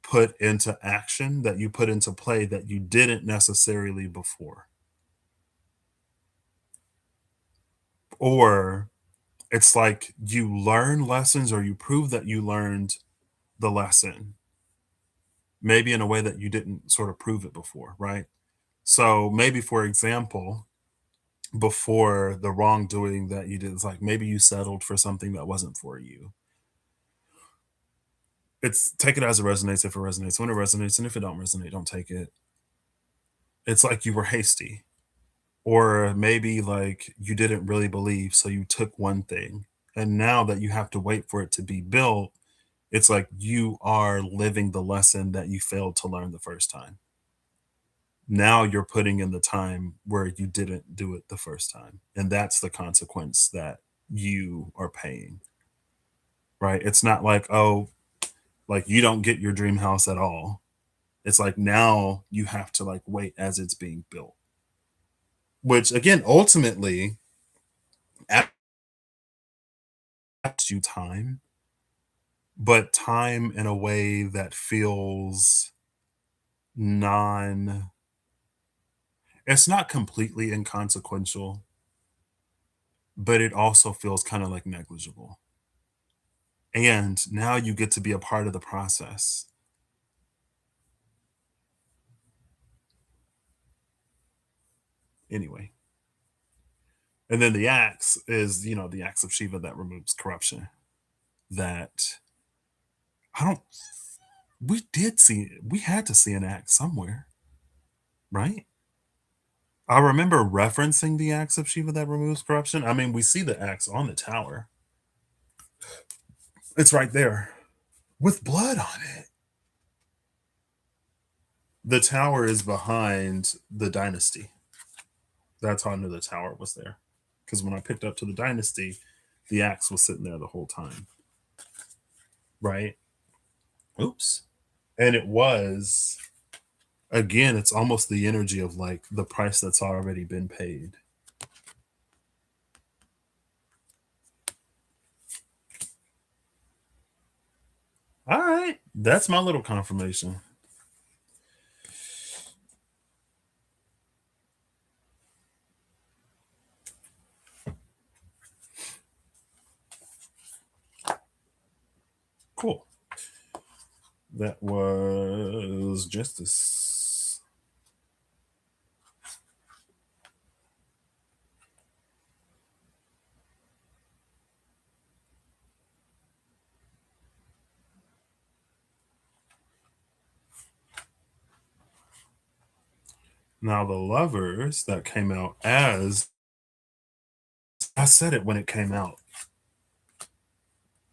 put into action that you put into play that you didn't necessarily before. Or it's like you learn lessons or you prove that you learned the lesson, maybe in a way that you didn't sort of prove it before, right? So maybe, for example, before the wrongdoing that you did, it's like maybe you settled for something that wasn't for you. It's take it as it resonates if it resonates. When it resonates, and if it don't resonate, don't take it. It's like you were hasty, or maybe like you didn't really believe, so you took one thing, and now that you have to wait for it to be built, it's like you are living the lesson that you failed to learn the first time. Now you're putting in the time where you didn't do it the first time. And that's the consequence that you are paying, right? It's not like, oh, Like you don't get your dream house at all. It's like now you have to like wait as it's being built. Which again, ultimately asks you time, but time in a way that feels non it's not completely inconsequential, but it also feels kind of like negligible. And now you get to be a part of the process. Anyway. And then the axe is, the axe of Shiva that removes corruption. That I don't we had to see an axe somewhere, right? I remember referencing the axe of Shiva that removes corruption. I mean, we see the axe on the tower. It's right there with blood on it. The tower is behind the dynasty. That's how I knew the tower was there. Because when I picked up to the dynasty, the axe was sitting there the whole time. Right? Oops. And it was, again, it's almost the energy of like the price that's already been paid. All right. That's my little confirmation. Cool. That was justice. Now, the lovers that came out as I said it when it came out.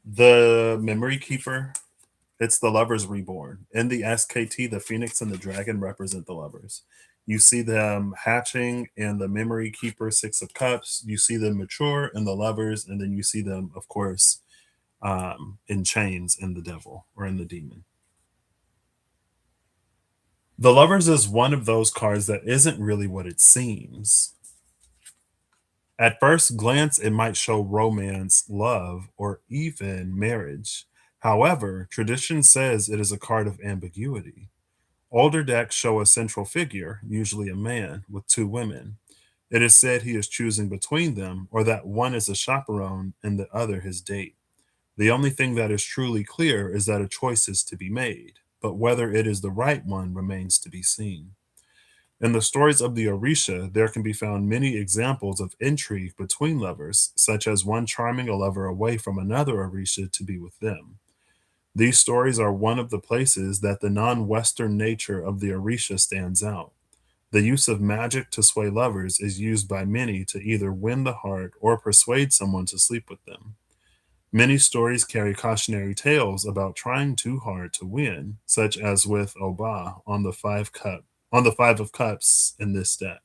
The memory keeper, it's the lovers reborn. In the SKT, the phoenix and the dragon represent the lovers. You see them hatching in the memory keeper, six of cups. You see them mature in the lovers, and then you see them, of course, in chains in the devil or in the demon. The lovers is one of those cards that isn't really what it seems. At first glance, it might show romance, love, or even marriage. However, tradition says it is a card of ambiguity. Older decks show a central figure, usually a man, with two women. It is said he is choosing between them, or that one is a chaperone and the other his date. The only thing that is truly clear is that a choice is to be made, but whether it is the right one remains to be seen. In the stories of the Orisha, there can be found many examples of intrigue between lovers, such as one charming a lover away from another Orisha to be with them. These stories are one of the places that the non Western nature of the Orisha stands out. The use of magic to sway lovers is used by many to either win the heart or persuade someone to sleep with them. Many stories carry cautionary tales about trying too hard to win, such as with Oba on the five of cups in this deck.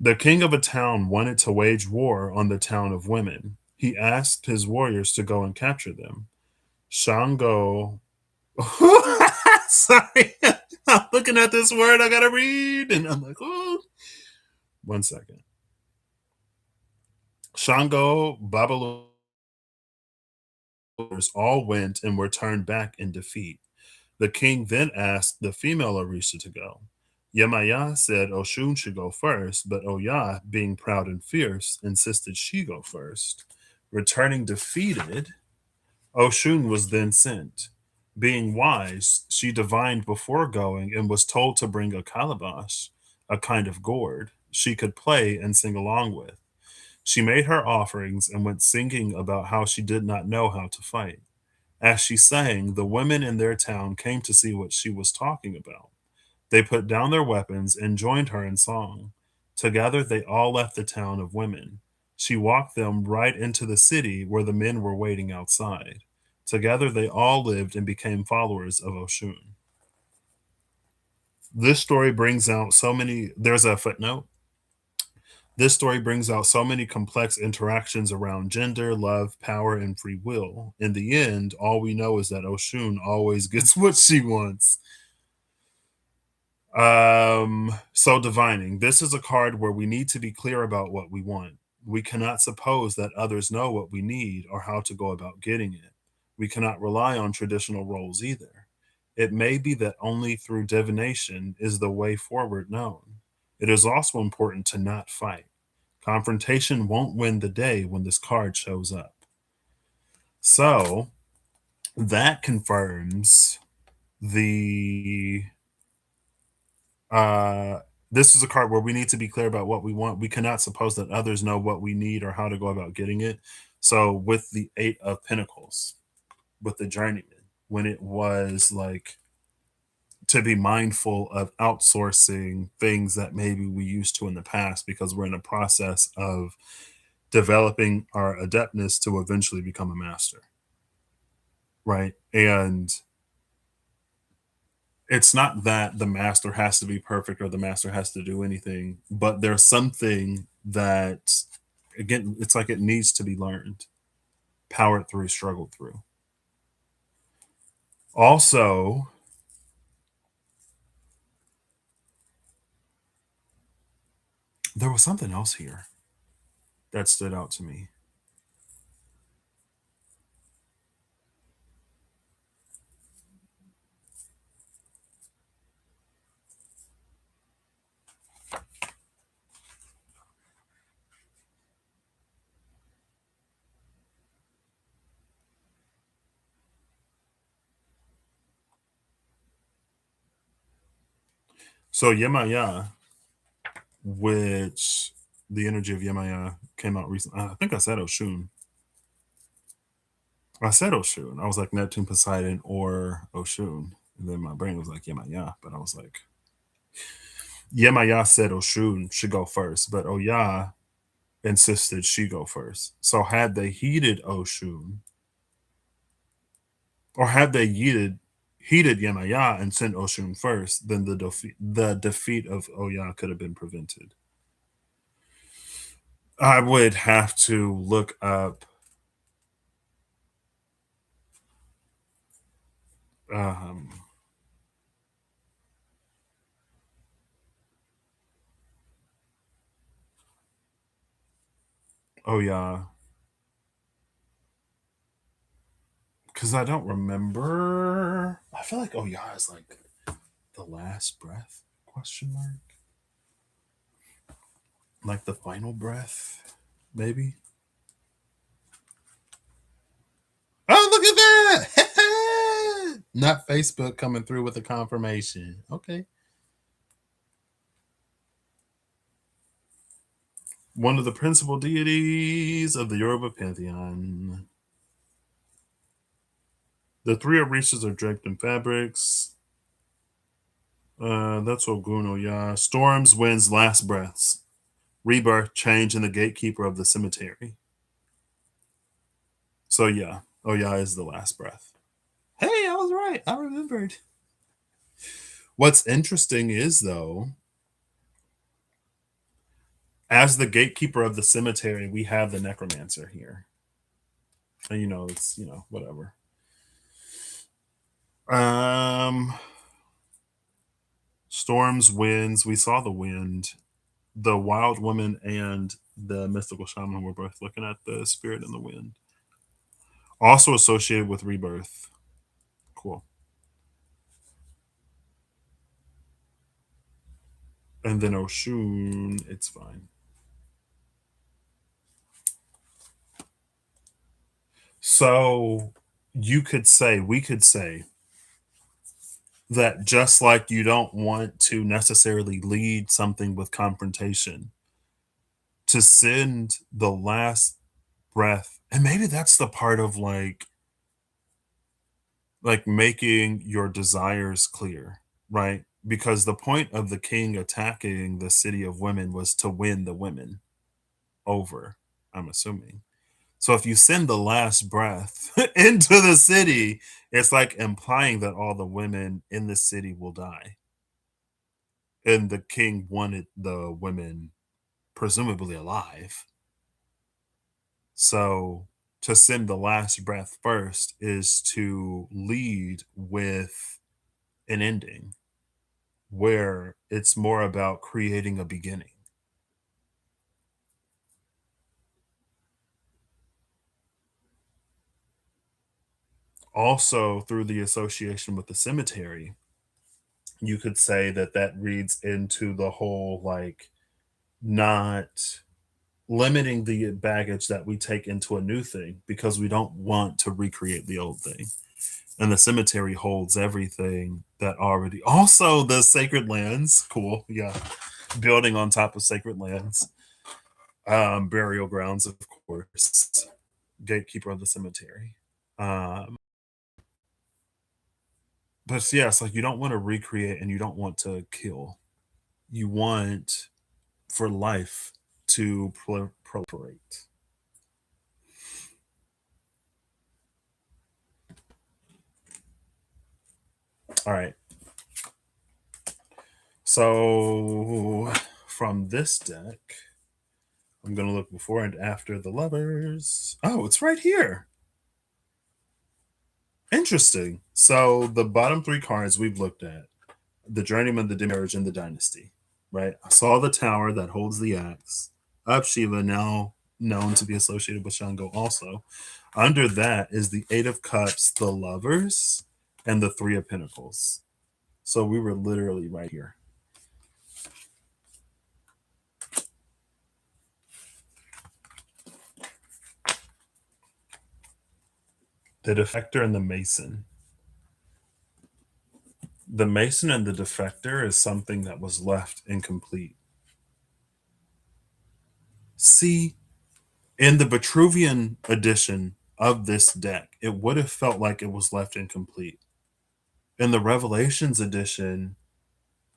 The king of a town wanted to wage war on the town of women. He asked his warriors to go and capture them. Shango. Sorry, I'm looking at this word I gotta read, and I'm like, oh, 1 second. Shango, Babalu all went and were turned back in defeat. The king then asked the female Orisha to go. Yemaya said Oshun should go first, but Oya, being proud and fierce, insisted she go first. Returning defeated, Oshun was then sent. Being wise, she divined before going and was told to bring a calabash, a kind of gourd, she could play and sing along with. She made her offerings and went singing about how she did not know how to fight. As she sang, the women in their town came to see what she was talking about. They put down their weapons and joined her in song. Together, they all left the town of women. She walked them right into the city where the men were waiting outside. Together, they all lived and became followers of Oshun. This story brings out so many. There's a footnote. This story brings out so many complex interactions around gender, love, power, and free will. In the end, all we know is that Oshun always gets what she wants. So divining. This is a card where we need to be clear about what we want. We cannot suppose that others know what we need or how to go about getting it. We cannot rely on traditional roles either. It may be that only through divination is the way forward known. It is also important to not fight. Confrontation won't win the day when this card shows up. So that confirms the uh this is a card where we need to be clear about what we want. We cannot suppose that others know what we need or how to go about getting it. So with the 8 of Pentacles, with the journeyman, when it was like to be mindful of outsourcing things that maybe we used to in the past because we're in a process of developing our adeptness to eventually become a master, right? And it's not that the master has to be perfect or the master has to do anything, but there's something that, again, it's like it needs to be learned, powered through, struggled through. Also, there was something else here that stood out to me. So Yemaya, which the energy of Yemaya came out recently. I think I said Oshun. I said Oshun. I was like Neptune, Poseidon, or Oshun. And then my brain was like Yemaya, but I was like, Yemaya said Oshun should go first, but Oya insisted she go first. So had they heeded Oshun, or had they heeded Yemaya and sent Oshun first, then the defeat of Oya could have been prevented. I would have to look up um Oya because I don't remember. I feel like Oya is like the last breath question mark, like the final breath, maybe. Oh, look at that! Not Facebook coming through with a confirmation. Okay. One of the principal deities of the Yoruba pantheon. The 3 Orishas are draped in fabrics. That's Ogun Oya. Storms, winds, last breaths. Rebirth, change, and the gatekeeper of the cemetery. So yeah, Oya is the last breath. Hey, I was right. I remembered. What's interesting is though, as the gatekeeper of the cemetery, we have the necromancer here. And it's whatever. Um Storms, winds, we saw the wind. The wild woman and the mystical shaman were both looking at the spirit in the wind. Also associated with rebirth. Cool. And then Oshun, it's fine. So we could say that just like you don't want to necessarily lead something with confrontation, to send the last breath, and maybe that's the part of like making your desires clear, right? Because the point of the king attacking the city of women was to win the women over, I'm assuming. So if you send the last breath into the city, it's like implying that all the women in the city will die. And the king wanted the women presumably alive. So to send the last breath first is to lead with an ending where it's more about creating a beginning. Also, through the association with the cemetery, you could say that that reads into the whole like not limiting the baggage that we take into a new thing because we don't want to recreate the old thing. And the cemetery holds everything that already. Also, the sacred lands, cool, yeah, building on top of sacred lands, burial grounds, of course, gatekeeper of the cemetery. Um, but yeah, it's like you don't want to recreate and you don't want to kill. You want for life to proliferate. All right. So from this deck, I'm going to look before and after the lovers. Oh, it's right here. Interesting. So the bottom three cards we've looked at, the journeyman, the demiurge, and the dynasty, right? I saw the tower that holds the axe. Up Shiva, now known to be associated with Shango also. Under that is the Eight of Cups, the lovers, and the Three of Pentacles. So we were literally right here. The defector and the mason. The mason and the defector is something that was left incomplete. See, in the Vitruvian edition of this deck, it would have felt like it was left incomplete. In the Revelations edition,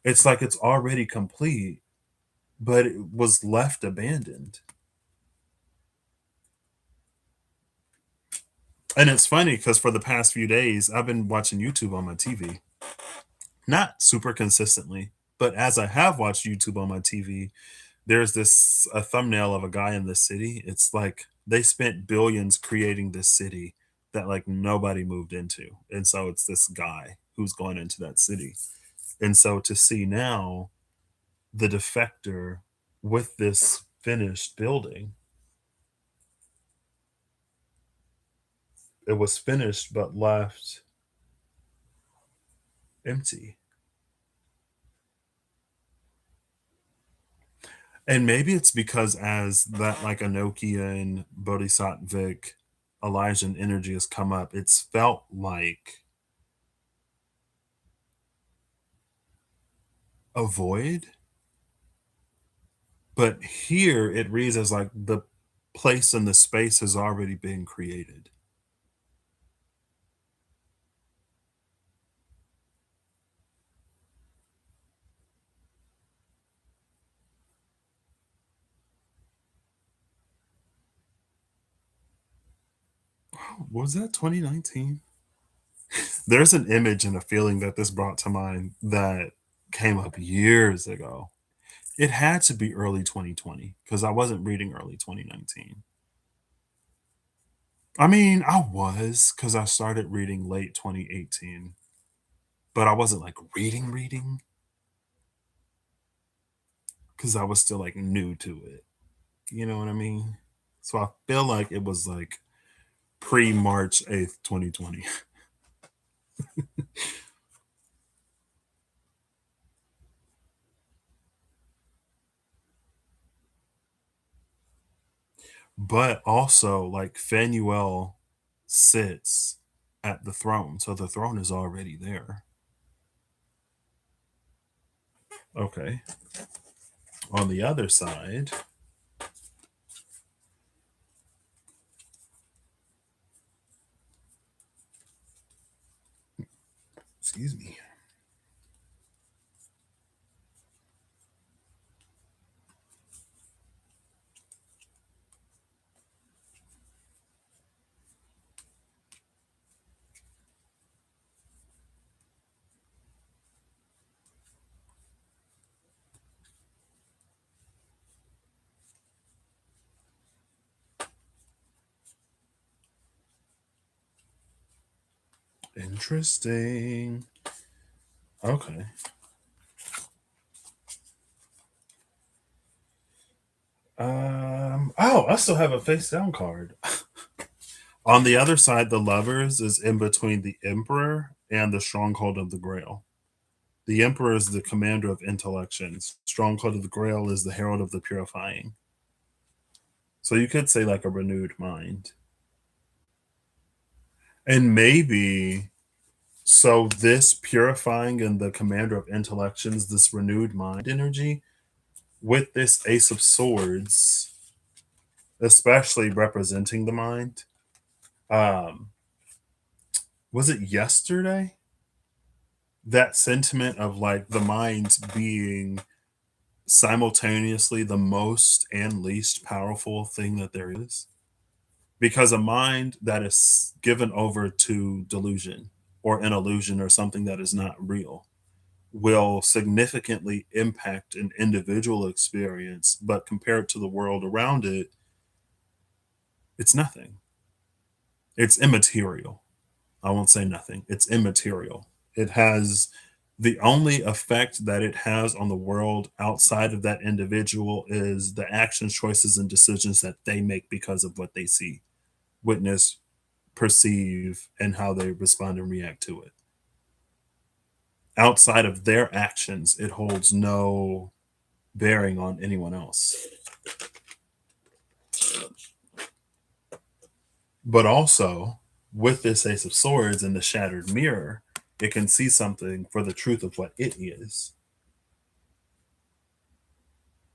it's like it's already complete, but it was left abandoned. And it's funny because for the past few days, I've been watching YouTube on my TV. Not super consistently, but as I have watched YouTube on my TV, there's this a thumbnail of a guy in the city. It's like they spent billions creating this city that like nobody moved into. And so it's this guy who's going into that city. And so to see now the defector with this finished building, it was finished but left empty. And maybe it's because as that like Enochian, Bodhisattvic, Elijah energy has come up, it's felt like a void. But here it reads as like the place and the space has already been created. Was that 2019? There's an image and a feeling that this brought to mind that came up years ago. It had to be early 2020 because I wasn't reading early 2019. I mean, I was because I started reading late 2018, but I wasn't like reading because I was still like new to it. You know what I mean? So I feel like it was like pre March 8th, 2020. But also, like Phanuel sits at the throne. So the throne is already there. Okay. On the other side, excuse me. Interesting. Okay. Oh, I still have a face down card. On the other side, the lovers is in between the emperor and the stronghold of the grail. The emperor is the commander of intellections. Stronghold of the grail is the herald of the purifying. So you could say like a renewed mind. And maybe so this purifying and the commander of intellections, this renewed mind energy, with this ace of swords, especially representing the mind. Um, was it yesterday? That sentiment of like the mind being simultaneously the most and least powerful thing that there is. Because a mind that is given over to delusion or an illusion or something that is not real will significantly impact an individual experience, but compared to the world around it, it's nothing. It's immaterial. I won't say nothing. It's immaterial. It has the only effect that it has on the world outside of that individual is the actions, choices, and decisions that they make because of what they see, witness, perceive, and how they respond and react to it. Outside of their actions, it holds no bearing on anyone else. But also, with this Ace of Swords and the Shattered Mirror, it can see something for the truth of what it is.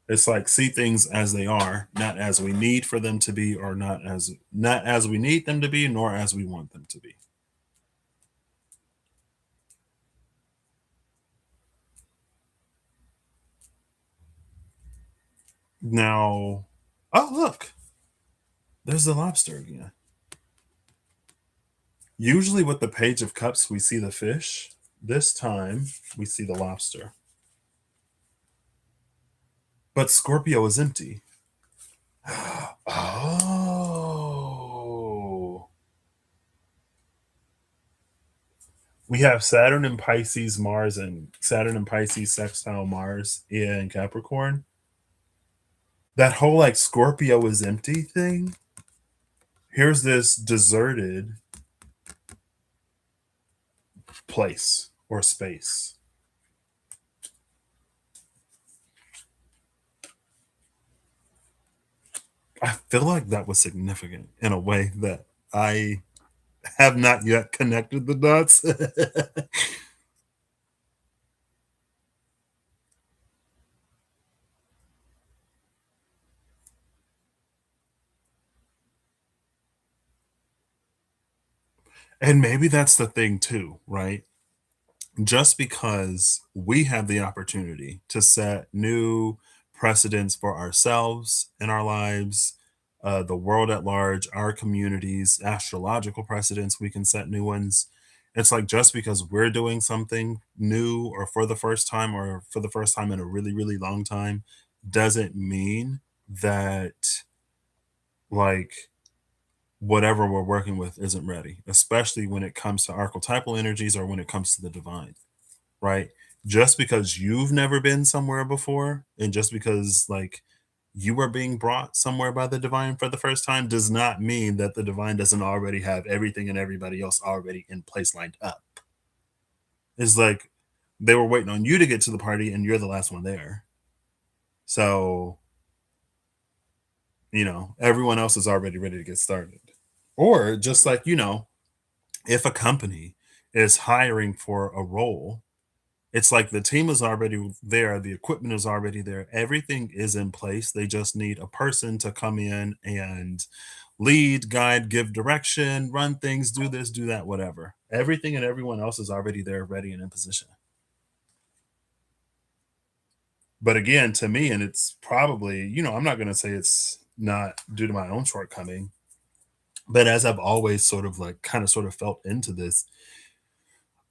It's like see things as they are, not as we need for them to be, or not as we need them to be, nor as we want them to be. Now, oh look, there's the lobster again. Usually with the Page of Cups, we see the fish. This time we see the lobster. But Scorpio is empty. Oh. We have Saturn and Pisces, Mars, and Saturn and Pisces sextile Mars in Capricorn. That whole like Scorpio is empty thing. Here's this deserted place or space. I feel like that was significant in a way that I have not yet connected the dots. And maybe that's the thing too, right? Just because we have the opportunity to set new precedents for ourselves in our lives, the world at large, our communities, astrological precedents, we can set new ones. It's like just because we're doing something new or for the first time or for the first time in a really, really long time doesn't mean that like whatever we're working with isn't ready, especially when it comes to archetypal energies or when it comes to the divine, right? Just because you've never been somewhere before and just because like you are being brought somewhere by the divine for the first time does not mean that the divine doesn't already have everything and everybody else already in place lined up. It's like they were waiting on you to get to the party and you're the last one there. So, everyone else is already ready to get started. Or just like, if a company is hiring for a role, it's like the team is already there, the equipment is already there, everything is in place. They just need a person to come in and lead, guide, give direction, run things, do this, do that, whatever. Everything and everyone else is already there, ready and in position. But again, to me, and it's probably, I'm not going to say it's not due to my own shortcoming, but as I've always sort of like kind of sort of felt into this,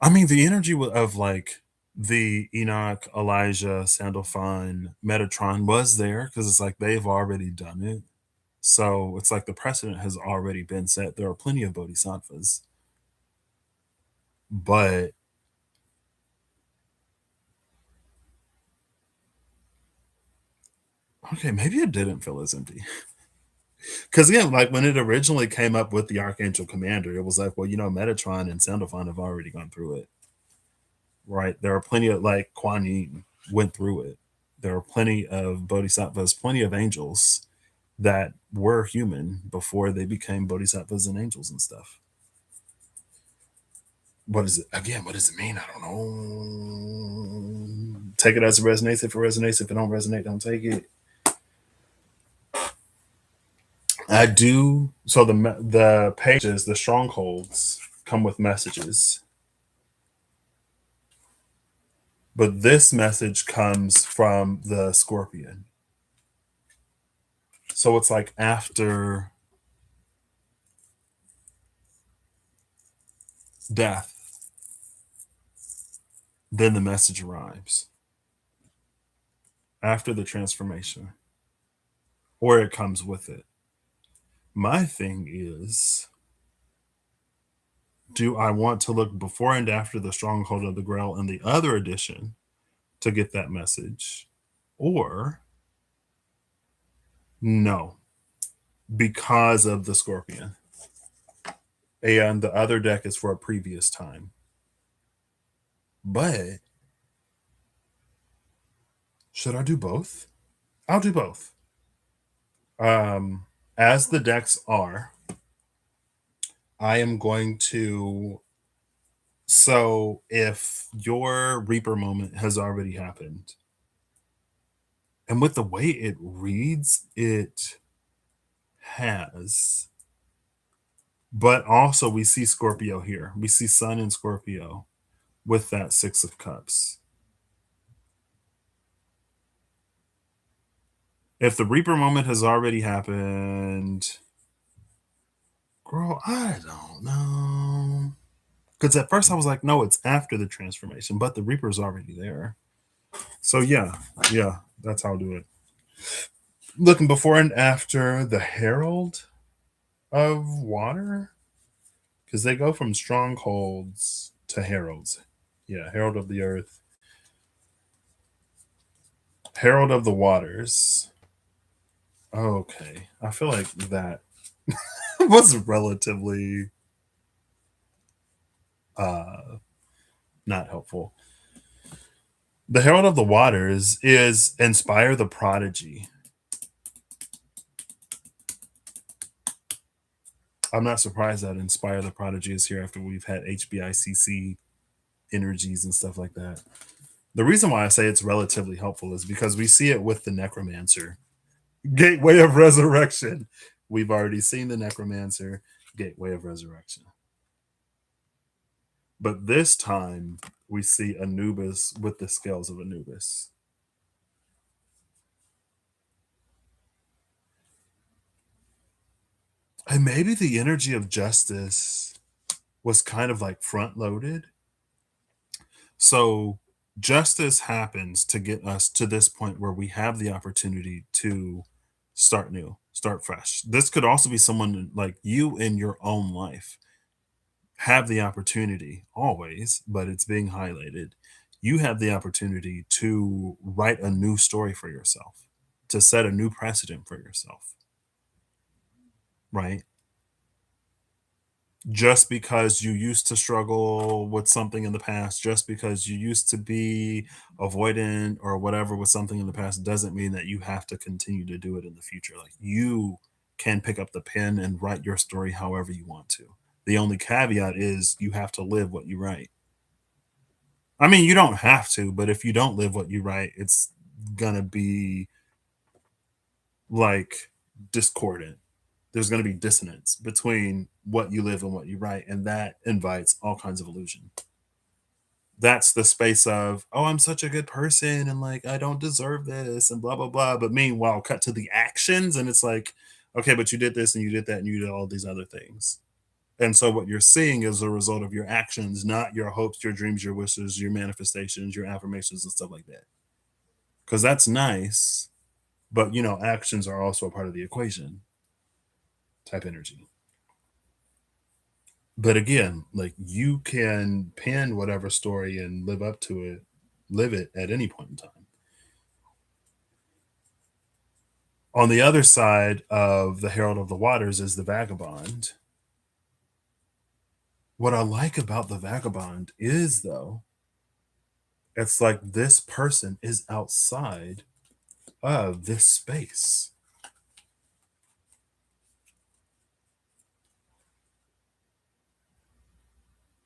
I mean, the energy of like the Enoch, Elijah, Sandalphon, Metatron was there because it's like they've already done it. So it's like the precedent has already been set. There are plenty of bodhisattvas. But okay, maybe it didn't feel as empty. Because again, like when it originally came up with the Archangel Commander, it was like, well, Metatron and Soundophone have already gone through it, right? There are plenty of like Kuan Yin went through it. There are plenty of bodhisattvas, plenty of angels that were human before they became bodhisattvas and angels and stuff. What is it again? What does it mean? I don't know. Take it as it resonates. If it resonates, if it don't resonate, don't take it. I do. So the pages, the strongholds, come with messages, but this message comes from the scorpion. So it's like after death, then the message arrives. After the transformation, or it comes with it. My thing is, do I want to look before and after the stronghold of the Grail in the other edition to get that message? Or no, because of the scorpion. And the other deck is for a previous time. But should I do both? I'll do both. As the decks are, I am going to. So if your Reaper moment has already happened, and with the way it reads, it has. But also, we see Scorpio here. We see Sun in Scorpio with that Six of Cups. If the Reaper moment has already happened, girl, I don't know. Because at first I was like, no, it's after the transformation, but the Reaper's already there. So yeah, that's how I'll do it. Looking before and after the Herald of Water, because they go from strongholds to heralds. Yeah, Herald of the Earth, Herald of the Waters. Okay, I feel like that was relatively uh not helpful. The Herald of the Waters is inspire the prodigy. I'm not surprised that inspire the prodigy is here after we've had HBICC energies and stuff like that. The reason why I say it's relatively helpful is because we see it with the necromancer. Gateway of Resurrection. We've already seen the necromancer, Gateway of Resurrection. But this time we see Anubis with the scales of Anubis. And maybe the energy of justice was kind of like front loaded. So justice happens to get us to this point where we have the opportunity to start new, start fresh. This could also be someone like you in your own life have the opportunity always, but it's being highlighted. You have the opportunity to write a new story for yourself, to set a new precedent for yourself, right? Just because you used to struggle with something in the past, just because you used to be avoidant or whatever with something in the past, doesn't mean that you have to continue to do it in the future. Like you can pick up the pen and write your story however you want to. The only caveat is you have to live what you write. I mean, you don't have to, but if you don't live what you write, it's gonna be like discordant. There's gonna be dissonance between what you live and what you write, and that invites all kinds of illusion. That's the space of, oh, I'm such a good person and like I don't deserve this and blah blah blah. But meanwhile, cut to the actions, and it's like, okay, but you did this and you did that and you did all these other things. And so what you're seeing is a result of your actions, not your hopes, your dreams, your wishes, your manifestations, your affirmations, and stuff like that. Because that's nice, but actions are also a part of the equation type energy. But again, like you can pen whatever story and live up to it, live it at any point in time. On the other side of the Herald of the Waters is the vagabond. What I like about the vagabond is, though, it's like this person is outside of this space.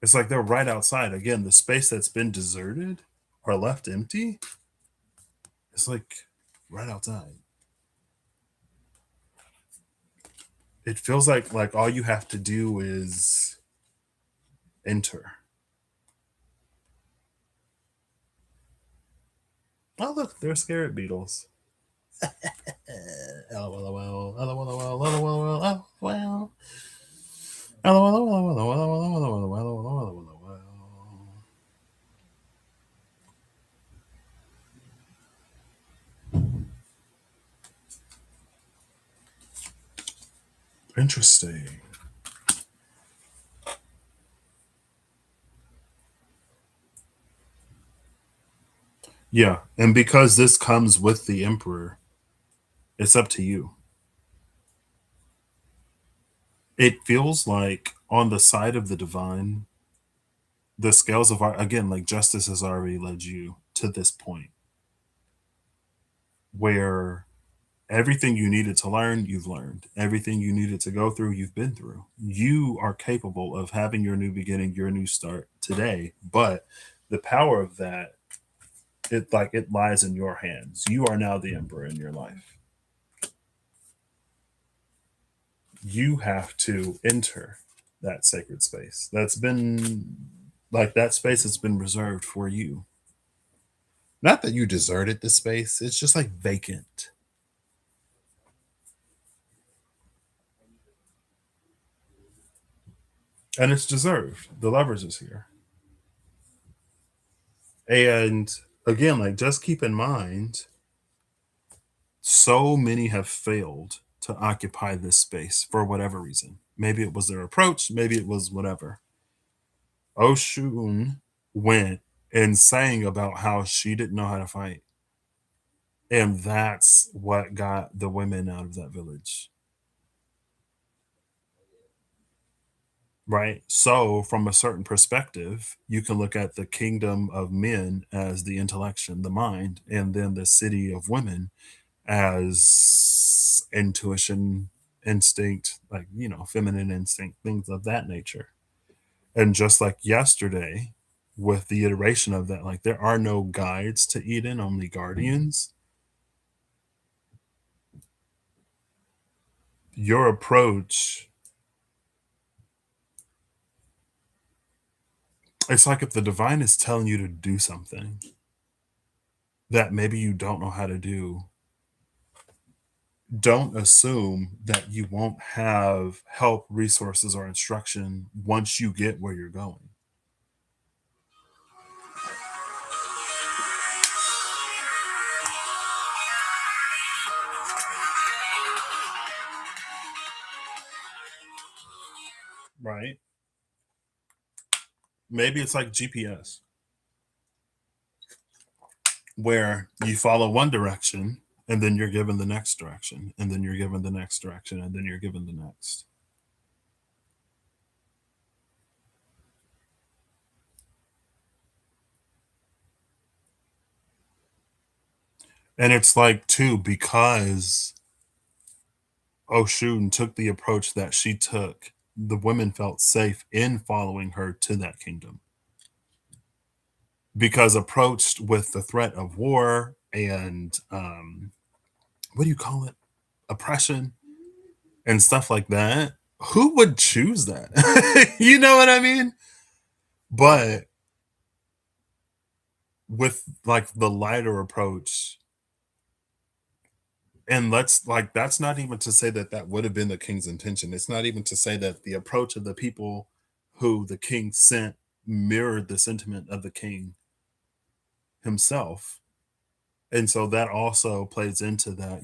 It's like they're right outside. Again, the space that's been deserted or left empty is like right outside. It feels like all you have to do is enter. Oh look, they're scarab beetles. Interesting. Yeah, and because this comes with the emperor, it's up to you. It feels like on the side of the divine, the scales of our again, like justice has already led you to this point where everything you needed to learn, you've learned. Everything you needed to go through, you've been through. You are capable of having your new beginning, your new start today. But the power of that, it lies in your hands. You are now the emperor in your life. You have to enter that sacred space. That's been like that space has been reserved for you. Not that you deserted the space, it's just like vacant. And it's deserved. The lovers is here. And again, like just keep in mind, so many have failed to occupy this space for whatever reason. Maybe it was their approach, maybe it was whatever. Oshun went and sang about how she didn't know how to fight. And that's what got the women out of that village. Right. So, from a certain perspective, you can look at the kingdom of men as the intellection, the mind, and then the city of women as intuition, instinct, like, feminine instinct, things of that nature. And just like yesterday, with the iteration of that, like there are no guides to Eden, only guardians. Your approach, it's like if the divine is telling you to do something that maybe you don't know how to do, don't assume that you won't have help, resources, or instruction once you get where you're going. Right? Maybe it's like GPS, where you follow one direction and then you're given the next direction, and then you're given the next direction, and then you're given the next. And it's like, too, because Oshun took the approach that she took, the women felt safe in following her to that kingdom. Because approached with the threat of war and what do you call it? Oppression and stuff like that, who would choose that? You know what I mean? But with like the lighter approach, and let's like that's not even to say that that would have been the king's intention. It's not even to say that the approach of the people who the king sent mirrored the sentiment of the king himself. And so that also plays into that,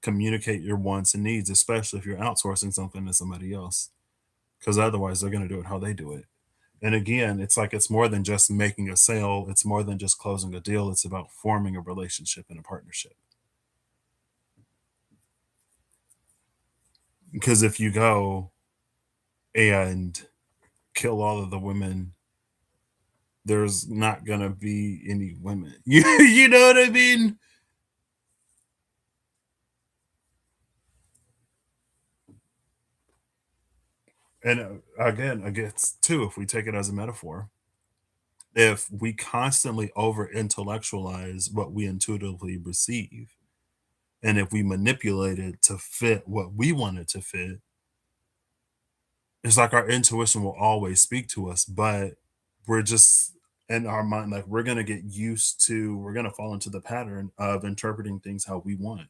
communicate your wants and needs, especially if you're outsourcing something to somebody else. because otherwise they're going to do it how they do it. And again, it's like it's more than just making a sale, it's more than just closing a deal, it's about forming a relationship and a partnership. Because if you go and kill all of the women, there's not going to be any women. You know what I mean? And again, I guess too, if we take it as a metaphor, if we constantly over intellectualize what we intuitively receive, and if we manipulate it to fit what we want it to fit, it's like our intuition will always speak to us, but we're just in our mind, like we're gonna get used to, we're gonna fall into the pattern of interpreting things how we want.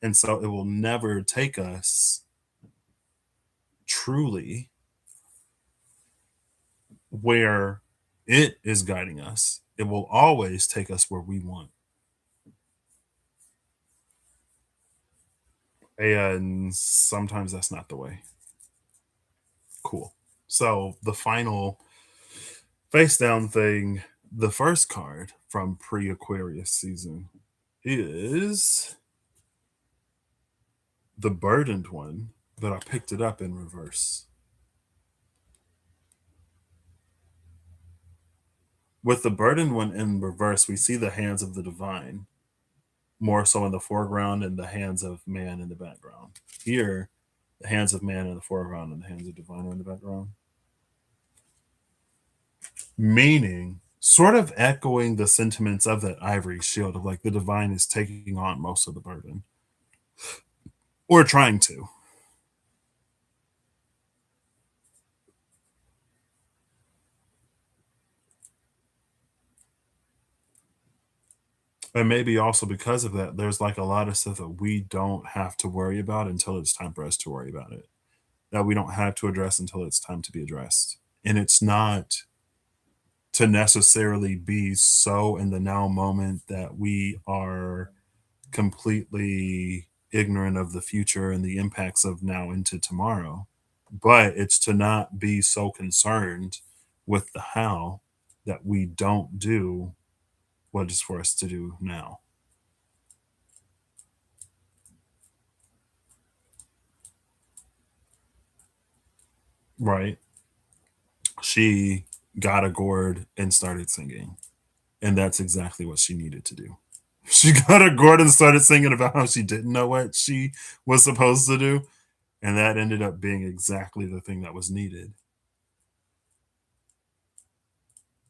And so it will never take us truly where it is guiding us. It will always take us where we want. And sometimes that's not the way. Cool. So the final face down thing, the first card from pre Aquarius season is the burdened one, but I picked it up in reverse. With the burdened one in reverse, we see the hands of the divine more so in the foreground and the hands of man in the background. Here, the hands of man in the foreground and the hands of divine are in the background. Meaning, sort of echoing the sentiments of that ivory shield of like the divine is taking on most of the burden or trying to. And maybe also because of that, there's like a lot of stuff that we don't have to worry about until it's time for us to worry about it. That we don't have to address until it's time to be addressed. And it's not to necessarily be so in the now moment that we are completely ignorant of the future and the impacts of now into tomorrow. But it's to not be so concerned with the how that we don't do what is for us to do now. Right? She got a gourd and started singing. And that's exactly what she needed to do. She got a gourd and started singing about how she didn't know what she was supposed to do. And that ended up being exactly the thing that was needed.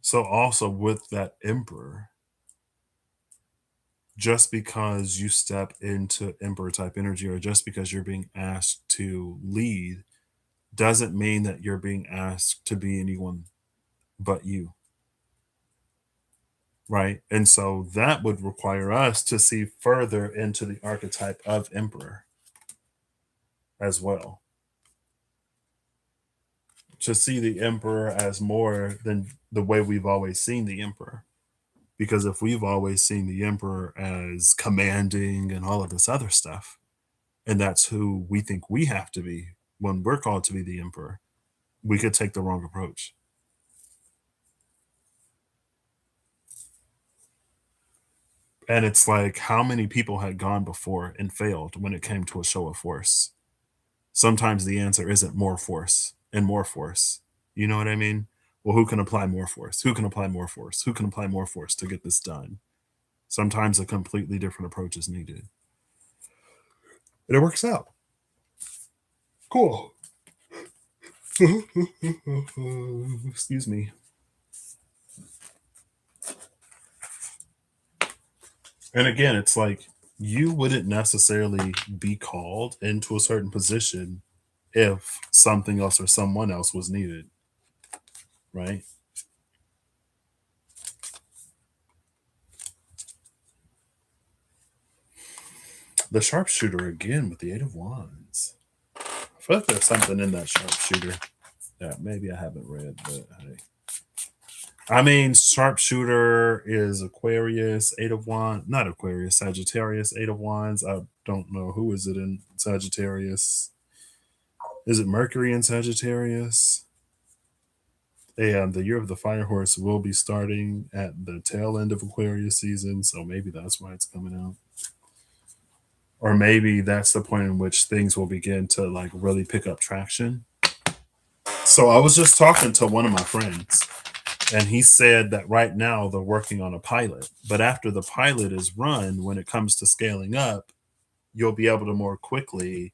So, also with that emperor, just because you step into emperor type energy or just because you're being asked to lead doesn't mean that you're being asked to be anyone but you. Right. And so that would require us to see further into the archetype of emperor as well, to see the emperor as more than the way we've always seen the emperor. Because if we've always seen the emperor as commanding and all of this other stuff, and that's who we think we have to be when we're called to be the emperor, we could take the wrong approach. And it's like how many people had gone before and failed when it came to a show of force. Sometimes the answer isn't more force and more force. You know what I mean? Well, who can apply more force? Who can apply more force? Who can apply more force to get this done? Sometimes a completely different approach is needed. And it works out. Cool. Excuse me. And again, it's like you wouldn't necessarily be called into a certain position if something else or someone else was needed, right? The sharpshooter again with the Eight of Wands. I feel like there's something in that sharpshooter that maybe I haven't read, but hey. I mean, sharpshooter is Aquarius, Eight of Wands, not Aquarius, Sagittarius, Eight of Wands. I don't know who is it in Sagittarius. Is it Mercury in Sagittarius? And the year of the fire horse will be starting at the tail end of Aquarius season, so maybe that's why it's coming out. Or maybe that's the point in which things will begin to like really pick up traction. So I was just talking to one of my friends, and he said that right now they're working on a pilot, but after the pilot is run, when it comes to scaling up, you'll be able to more quickly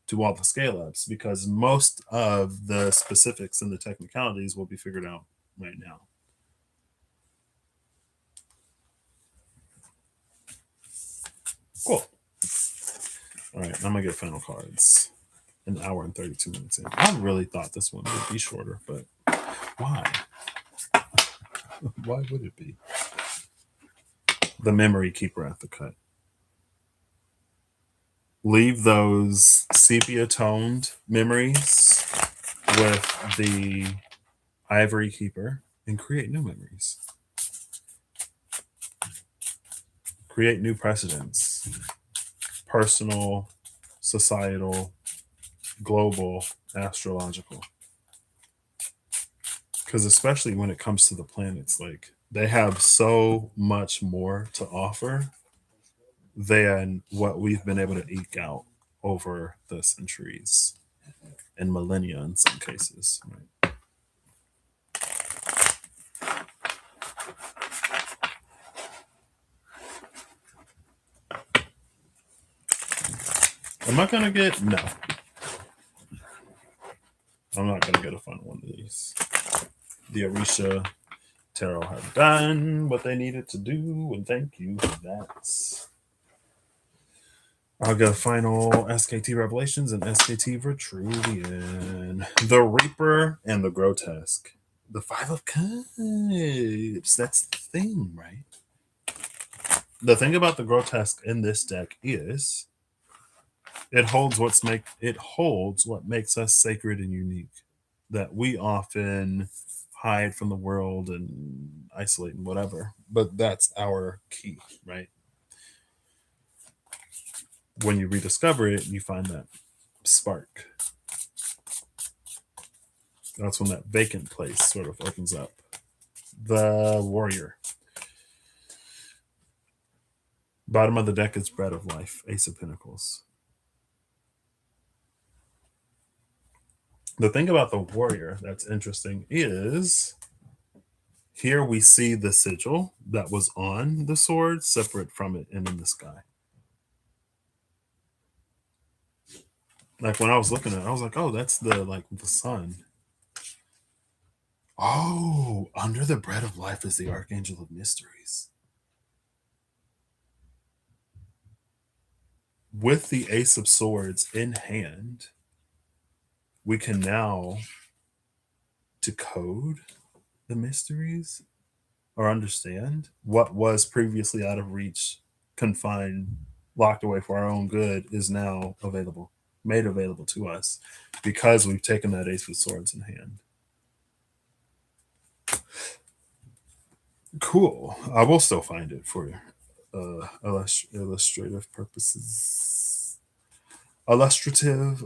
do all the scale ups because most of the specifics and the technicalities will be figured out right now. Cool. All right, I'm gonna get final cards. An hour and 32 minutes in. I really thought this one would be shorter, but why? Why would it be? The memory keeper at the cut. Leave those sepia toned memories with the ivory keeper and create new memories. Create new precedents. Personal, societal, global, astrological. Because especially when it comes to the planets, like they have so much more to offer than what we've been able to eke out over the centuries and millennia in some cases. Right? Am I gonna get no? I'm not gonna get a fun one of these. The Orisha Tarot have done what they needed to do, and thank you for that. I'll get a final SKT Revelations and SKT Vitruvian. The Reaper and the Grotesque. The Five of Cups. That's the thing, right? The thing about the Grotesque in this deck is it holds what makes us sacred and unique that we often hide from the world and isolate and whatever. But that's our key, right? When you rediscover it, you find that spark. That's when that vacant place sort of opens up. The Warrior. Bottom of the deck is Bread of Life, Ace of Pentacles. The thing about the Warrior that's interesting is here we see the sigil that was on the sword separate from it and in the sky. Like when I was looking at it, I was like, oh, that's the sun. Oh, under the Bread of Life is the Archangel of Mysteries. With the Ace of Swords in hand, we can now decode the mysteries or understand what was previously out of reach, confined, locked away for our own good is now available, made available to us because we've taken that Ace of Swords in hand. Cool. I will still find it for illustrative purposes. Illustrative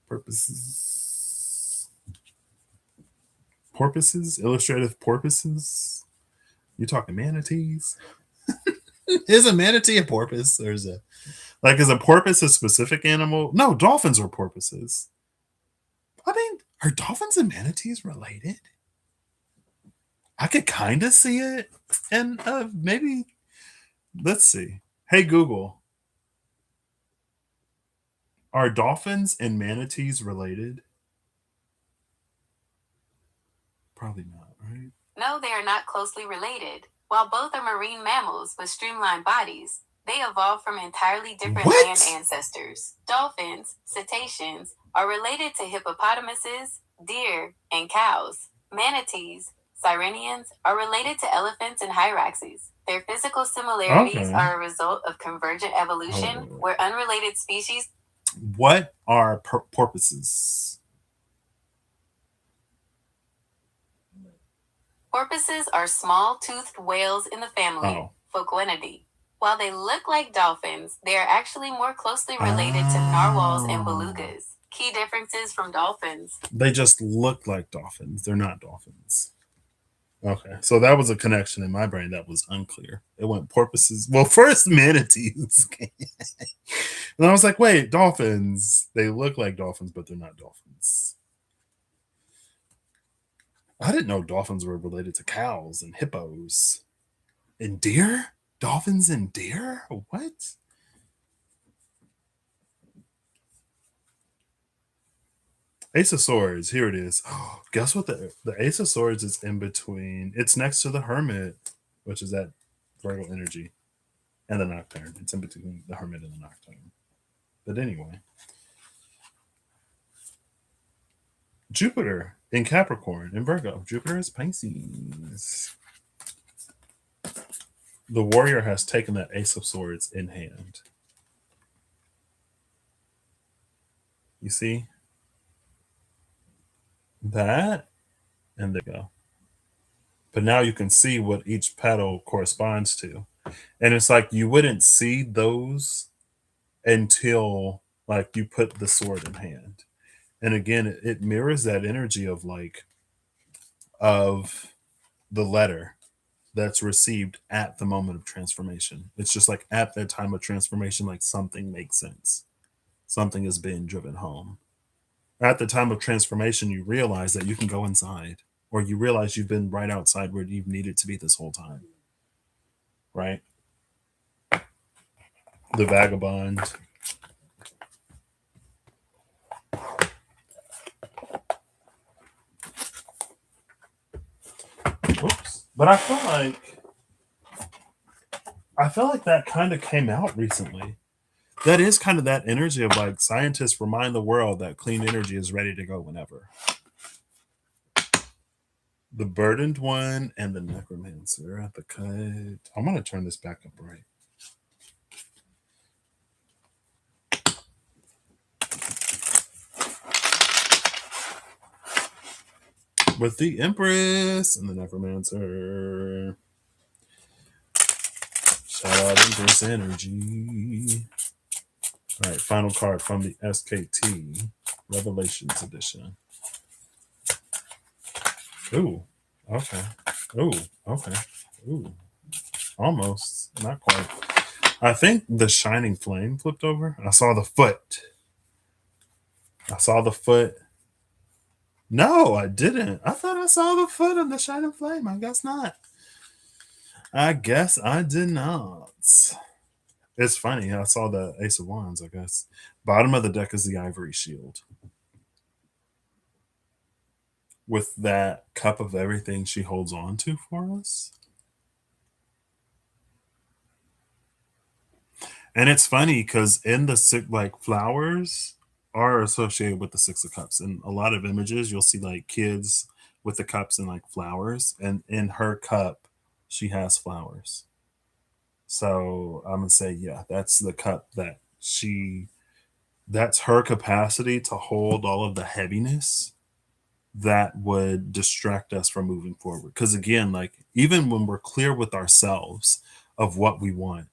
purposes. Porpoises? Illustrative porpoises? You talking manatees? Is a manatee a porpoise? Or is a porpoise a specific animal? No, dolphins are porpoises. I mean, are dolphins and manatees related? I could kind of see it. And maybe, let's see. Hey, Google. Are dolphins and manatees related? Probably not, right? No, they are not closely related. While both are marine mammals with streamlined bodies, they evolved from entirely different land ancestors. Dolphins, cetaceans, are related to hippopotamuses, deer, and cows. Manatees, sirenians, are related to elephants and hyraxes. Their physical similarities are a result of convergent evolution, where unrelated species. What are porpoises? Porpoises are small-toothed whales in the family Phocoenidae. While they look like dolphins, they are actually more closely related to narwhals and belugas. Key differences from dolphins. They just look like dolphins. They're not dolphins. Okay, so that was a connection in my brain that was unclear. It went porpoises. Well, first manatees. And I was like, wait, dolphins. They look like dolphins, but they're not dolphins. I didn't know dolphins were related to cows and hippos. And deer? Dolphins and deer? What? Ace of Swords. Here it is. Oh, guess what? The Ace of Swords is in between. It's next to the Hermit, which is that Virgo energy, and the Nocturne. It's in between the Hermit and the Nocturne. But anyway, Jupiter in Capricorn in Virgo. Jupiter is Pisces. The warrior has taken that Ace of Swords in hand. You see that? And there you go. But now you can see what each petal corresponds to. And it's like you wouldn't see those until like you put the sword in hand. And again, it mirrors that energy of like of the letter that's received at the moment of transformation. It's just like at that time of transformation, like something makes sense. Something is being driven home. At the time of transformation, you realize that you can go inside, or you realize you've been right outside where you've needed to be this whole time. Right? The vagabond. Oops. But I feel like that kind of came out recently. That is kind of that energy of like scientists remind the world that clean energy is ready to go whenever. The burdened one and the necromancer at the cut. I'm gonna turn this back up right. With the Empress and the necromancer. Shout out Empress energy. All right, final card from the SKT Revelations edition. Ooh, okay. Ooh, okay. Ooh, almost. Not quite. I think the Shining Flame flipped over. I saw the foot. I saw the foot. No, I didn't. I thought I saw the foot of the Shining Flame. I guess not. I guess I did not. It's funny. I saw the Ace of Wands, I guess. Bottom of the deck is the Ivory Shield. With that cup of everything she holds on to for us. And it's funny because in the like flowers are associated with the Six of Cups. In a lot of images, you'll see like kids with the cups and like flowers. And in her cup, she has flowers. So I'm gonna say, yeah, that's the cup that's her capacity to hold all of the heaviness that would distract us from moving forward. Because again, like even when we're clear with ourselves of what we want,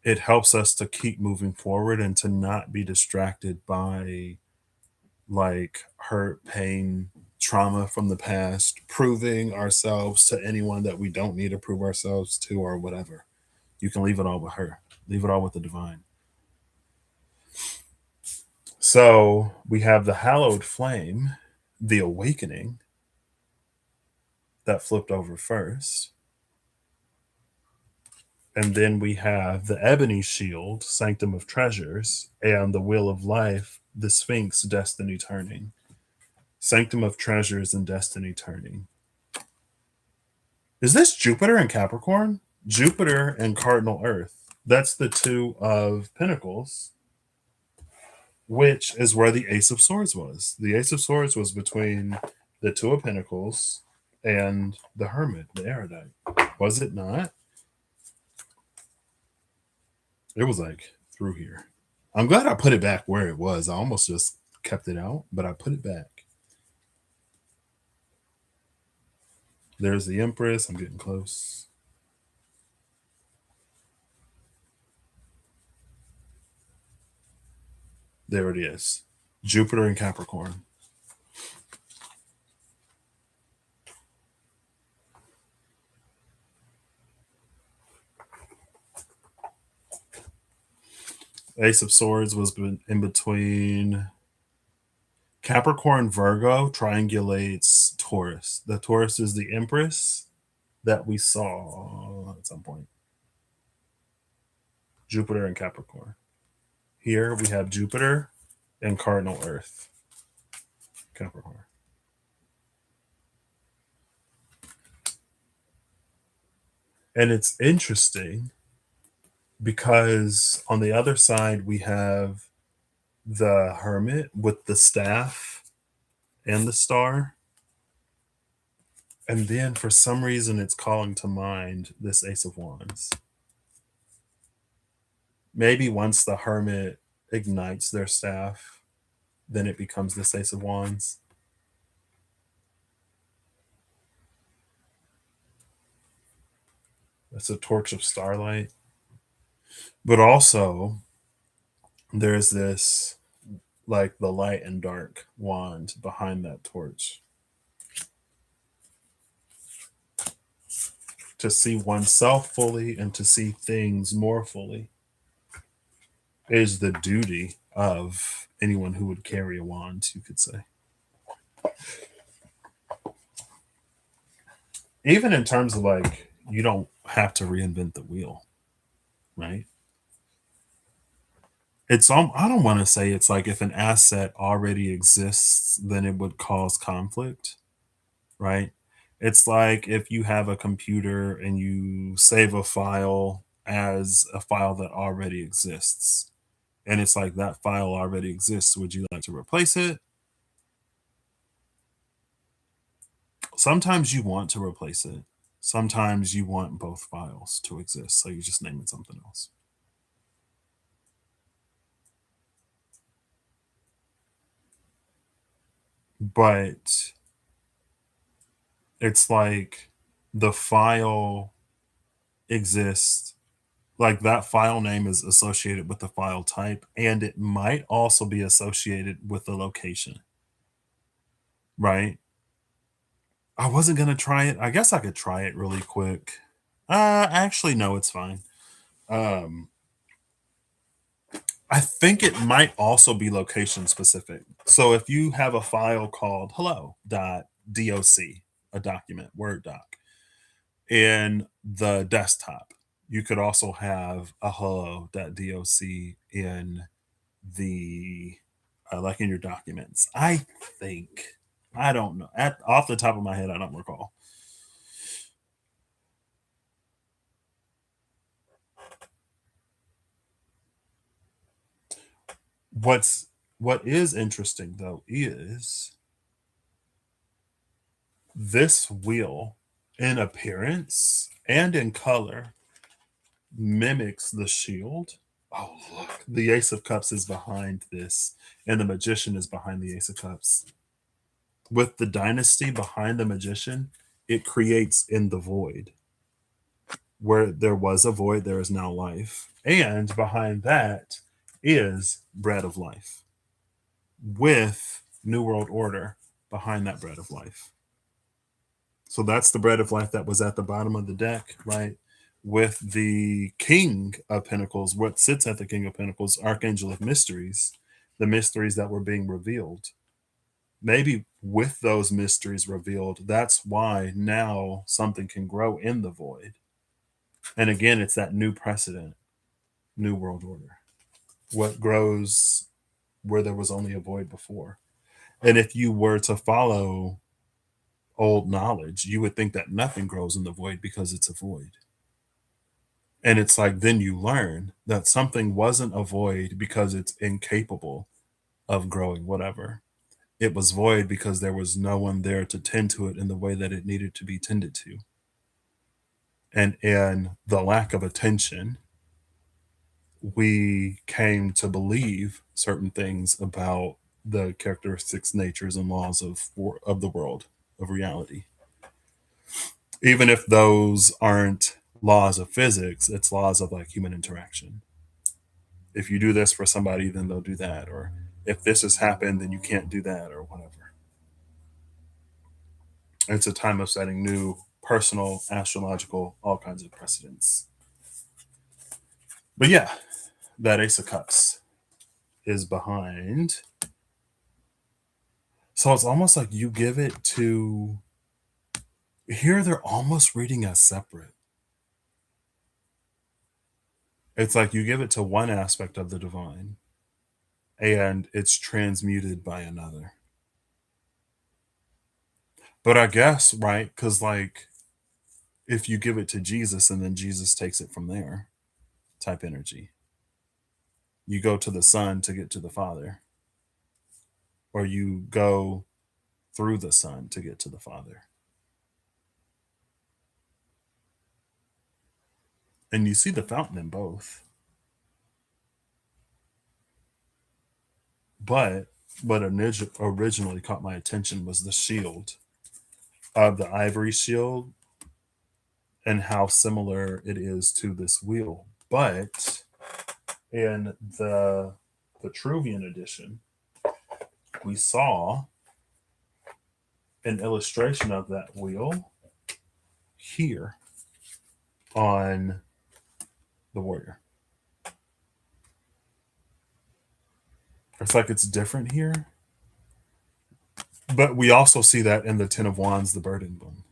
it helps us to keep moving forward and to not be distracted by like hurt, pain, trauma from the past, proving ourselves to anyone that we don't need to prove ourselves to or whatever. You can leave it all with her, leave it all with the divine. So we have the hallowed flame, the awakening that flipped over first. And then we have the ebony shield, sanctum of treasures, and the wheel of life, the sphinx, destiny turning. Sanctum of treasures and destiny turning. Is this Jupiter and Capricorn? Jupiter and cardinal earth. That's the two of pentacles, which is where the Ace of Swords was. The Ace of Swords was between the two of pentacles and the hermit, the erudite. Was it not? It was like through here. I'm glad I put it back where it was. I almost just kept it out, but I put it back. There's the Empress. I'm getting close. There it is. Jupiter and Capricorn. Ace of Swords was in between Capricorn, Virgo, triangulates Taurus. The Taurus is the Empress that we saw at some point. Jupiter and Capricorn. Here we have Jupiter and Cardinal Earth. Capricorn. And it's interesting because on the other side we have the Hermit with the staff and the star. And then for some reason it's calling to mind this Ace of Wands. Maybe once the Hermit ignites their staff, then it becomes this Ace of Wands. That's a torch of starlight. But also, there's this, like, the light and dark wand behind that torch. To see oneself fully and to see things more fully is the duty of anyone who would carry a wand, you could say. Even in terms of, like, you don't have to reinvent the wheel, right? It's I don't want to say it's like if an asset already exists, then it would cause conflict, right? It's like if you have a computer and you save a file as a file that already exists, and it's like that file already exists. Would you like to replace it? Sometimes you want to replace it. Sometimes you want both files to exist, so you just name it something else. But it's like the file exists, like that file name is associated with the file type, and it might also be associated with the location, right? I wasn't gonna try it. I guess I could try it really quick. Actually, no, it's fine. Um, I think it might also be location specific. So if you have a file called hello.doc, a document, Word doc, in the desktop, you could also have a hello.doc in the like in your documents. I think, I don't know. At off the top of my head, I don't recall. What's what is interesting though is this wheel in appearance and in color mimics the shield. Oh, look. The Ace of Cups is behind this, and the Magician is behind the Ace of Cups. With the dynasty behind the Magician, it creates in the void. Where there was a void, there is now life. And behind that is bread of life, with New World Order behind that bread of life. So that's the bread of life that was at the bottom of the deck, right? With the King of Pentacles, what sits at the King of Pentacles, Archangel of Mysteries, the mysteries that were being revealed. Maybe with those mysteries revealed, that's why now something can grow in the void. And again, it's that new precedent, New World Order. What grows where there was only a void before. And if you were to follow old knowledge, you would think that nothing grows in the void because it's a void. And it's like then you learn that something wasn't a void because it's incapable of growing whatever. It was void because there was no one there to tend to it in the way that it needed to be tended to. And in the lack of attention, we came to believe certain things about the characteristics, natures, and laws of the world, of reality. Even if those aren't laws of physics, it's laws of like human interaction. If you do this for somebody, then they'll do that. Or if this has happened, then you can't do that, or whatever. It's a time of setting new personal, astrological, all kinds of precedents. But yeah, that Ace of Cups is behind. So it's almost like you give it to. Here they're almost reading as separate. It's like you give it to one aspect of the divine and it's transmuted by another. But I guess, right? Because, like, if you give it to Jesus and then Jesus takes it from there, type energy, you go to the Son to get to the Father, or you go through the Son to get to the Father. And you see the fountain in both. But what originally caught my attention was the shield of the ivory shield and how similar it is to this wheel. But in the Vitruvian edition, we saw an illustration of that wheel here on the warrior. It's like it's different here. But we also see that in the Ten of Wands, the burden one.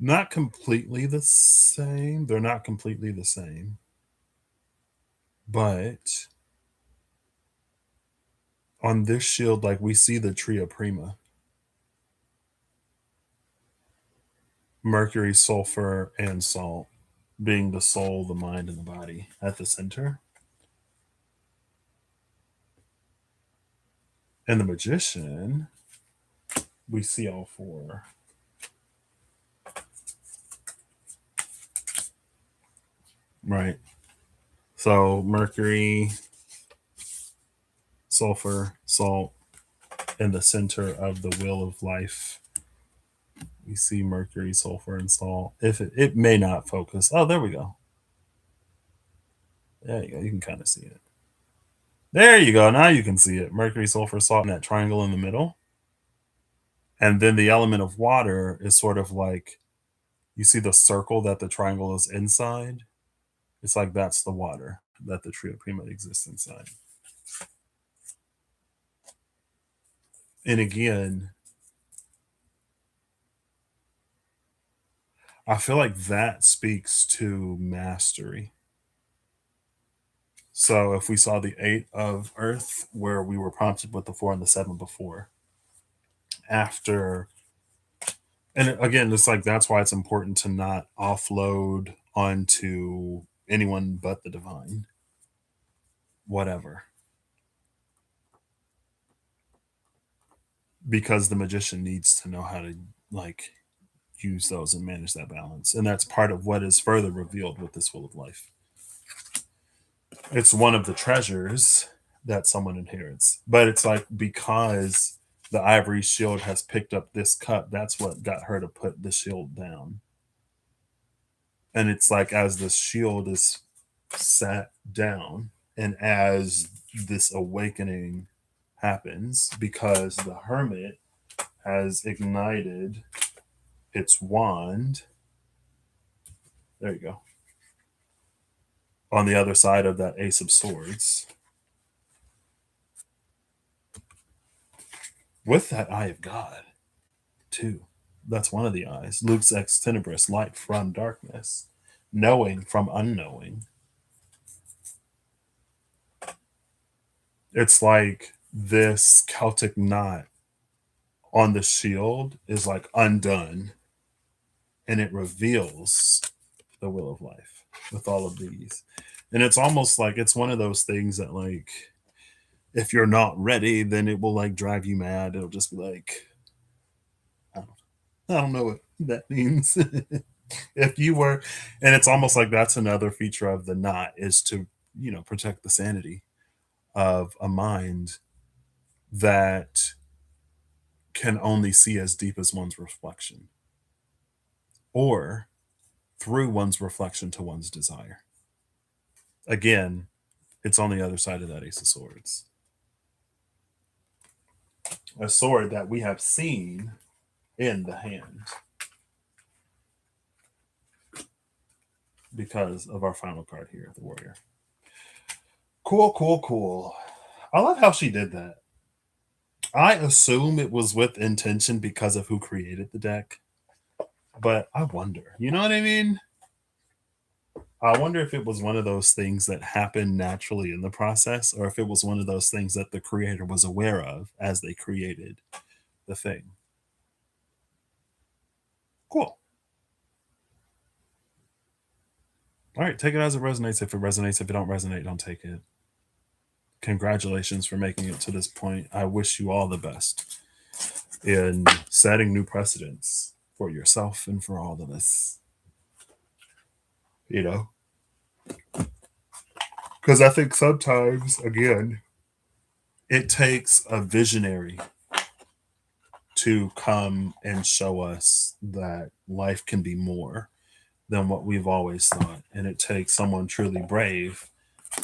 Not completely the same. They're not completely the same. But on this shield, like we see the Tria Prima, Mercury, sulfur, and salt being the soul, the mind, and the body at the center. And the Magician, we see all four. Right. So Mercury, sulfur, salt, in the center of the wheel of life. We see Mercury, sulfur, and salt. If it may not focus. Oh, there we go. There you go. You can kind of see it. There you go. Now you can see it. Mercury, sulfur, salt, and that triangle in the middle. And then the element of water is sort of like, you see the circle that the triangle is inside? It's like that's the water that the Trio Prima exists inside. And again, I feel like that speaks to mastery. So if we saw the 8 of Earth, where we were prompted with the 4 and the 7 before, after, and again, it's like that's why it's important to not offload onto anyone but the divine, whatever. Because the magician needs to know how to, like, use those and manage that balance. And that's part of what is further revealed with this Wheel of Life. It's one of the treasures that someone inherits. But it's like, because the ivory shield has picked up this cup, that's what got her to put the shield down. And it's like, as the shield is sat down, and as this awakening happens, because the hermit has ignited its wand. There you go. On the other side of that Ace of Swords, with that Eye of God, too. That's one of the eyes. Lux ex tenebris, light from darkness, knowing from unknowing. It's like this Celtic knot on the shield is like undone, and it reveals the Wheel of Life with all of these. And it's almost like it's one of those things that, like, if you're not ready, then it will like drive you mad. It'll just be like, I don't know what that means. If you were, and it's almost like that's another feature of the knot, is to, protect the sanity of a mind that can only see as deep as one's reflection, or through one's reflection to one's desire. Again, it's on the other side of that Ace of Swords. A sword that we have seen in the hand because of our final card here, the Warrior. Cool, cool, cool. I love how she did that. I assume it was with intention because of who created the deck, but I wonder, you know what I mean? I wonder if it was one of those things that happened naturally in the process, or if it was one of those things that the creator was aware of as they created the thing. Cool. All right, take it as it resonates. If it resonates, if it don't resonate, don't take it. Congratulations for making it to this point. I wish you all the best in setting new precedents for yourself and for all of us. You know, because I think sometimes, again, it takes a visionary to come and show us that life can be more than what we've always thought. And it takes someone truly brave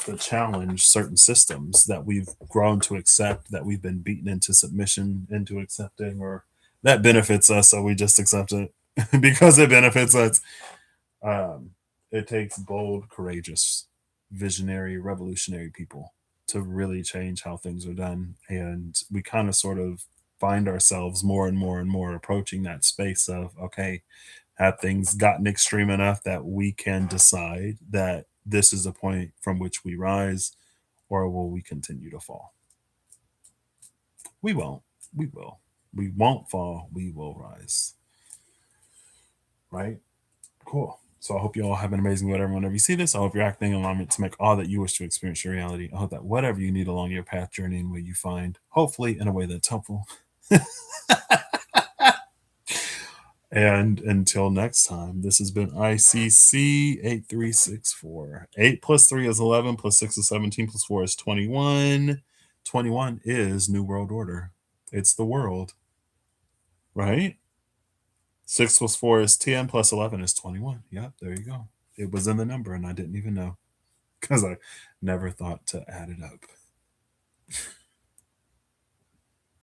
to challenge certain systems that we've grown to accept, that we've been beaten into submission, into accepting, or that benefits us, so we just accept it because it benefits us. It takes bold, courageous, visionary, revolutionary people to really change how things are done. And we kind of sort of find ourselves more and more and more approaching that space of, okay, have things gotten extreme enough that we can decide that this is a point from which we rise, or will we continue to fall? We won't. We will. We won't fall. We will rise. Right? Cool. So I hope you all have an amazing whatever whenever you see this. I hope you're acting in alignment to make all that you wish to experience your reality. I hope that whatever you need along your path journey and way you find, hopefully in a way that's helpful. And until next time, this has been ICC 8364. 8 plus 3 is 11, plus 6 is 17, plus 4 is 21. 21 is New World Order. It's the world, right? 6 plus 4 is 10, plus 11 is 21. Yep, there you go. It was in the number, and I didn't even know because I never thought to add it up.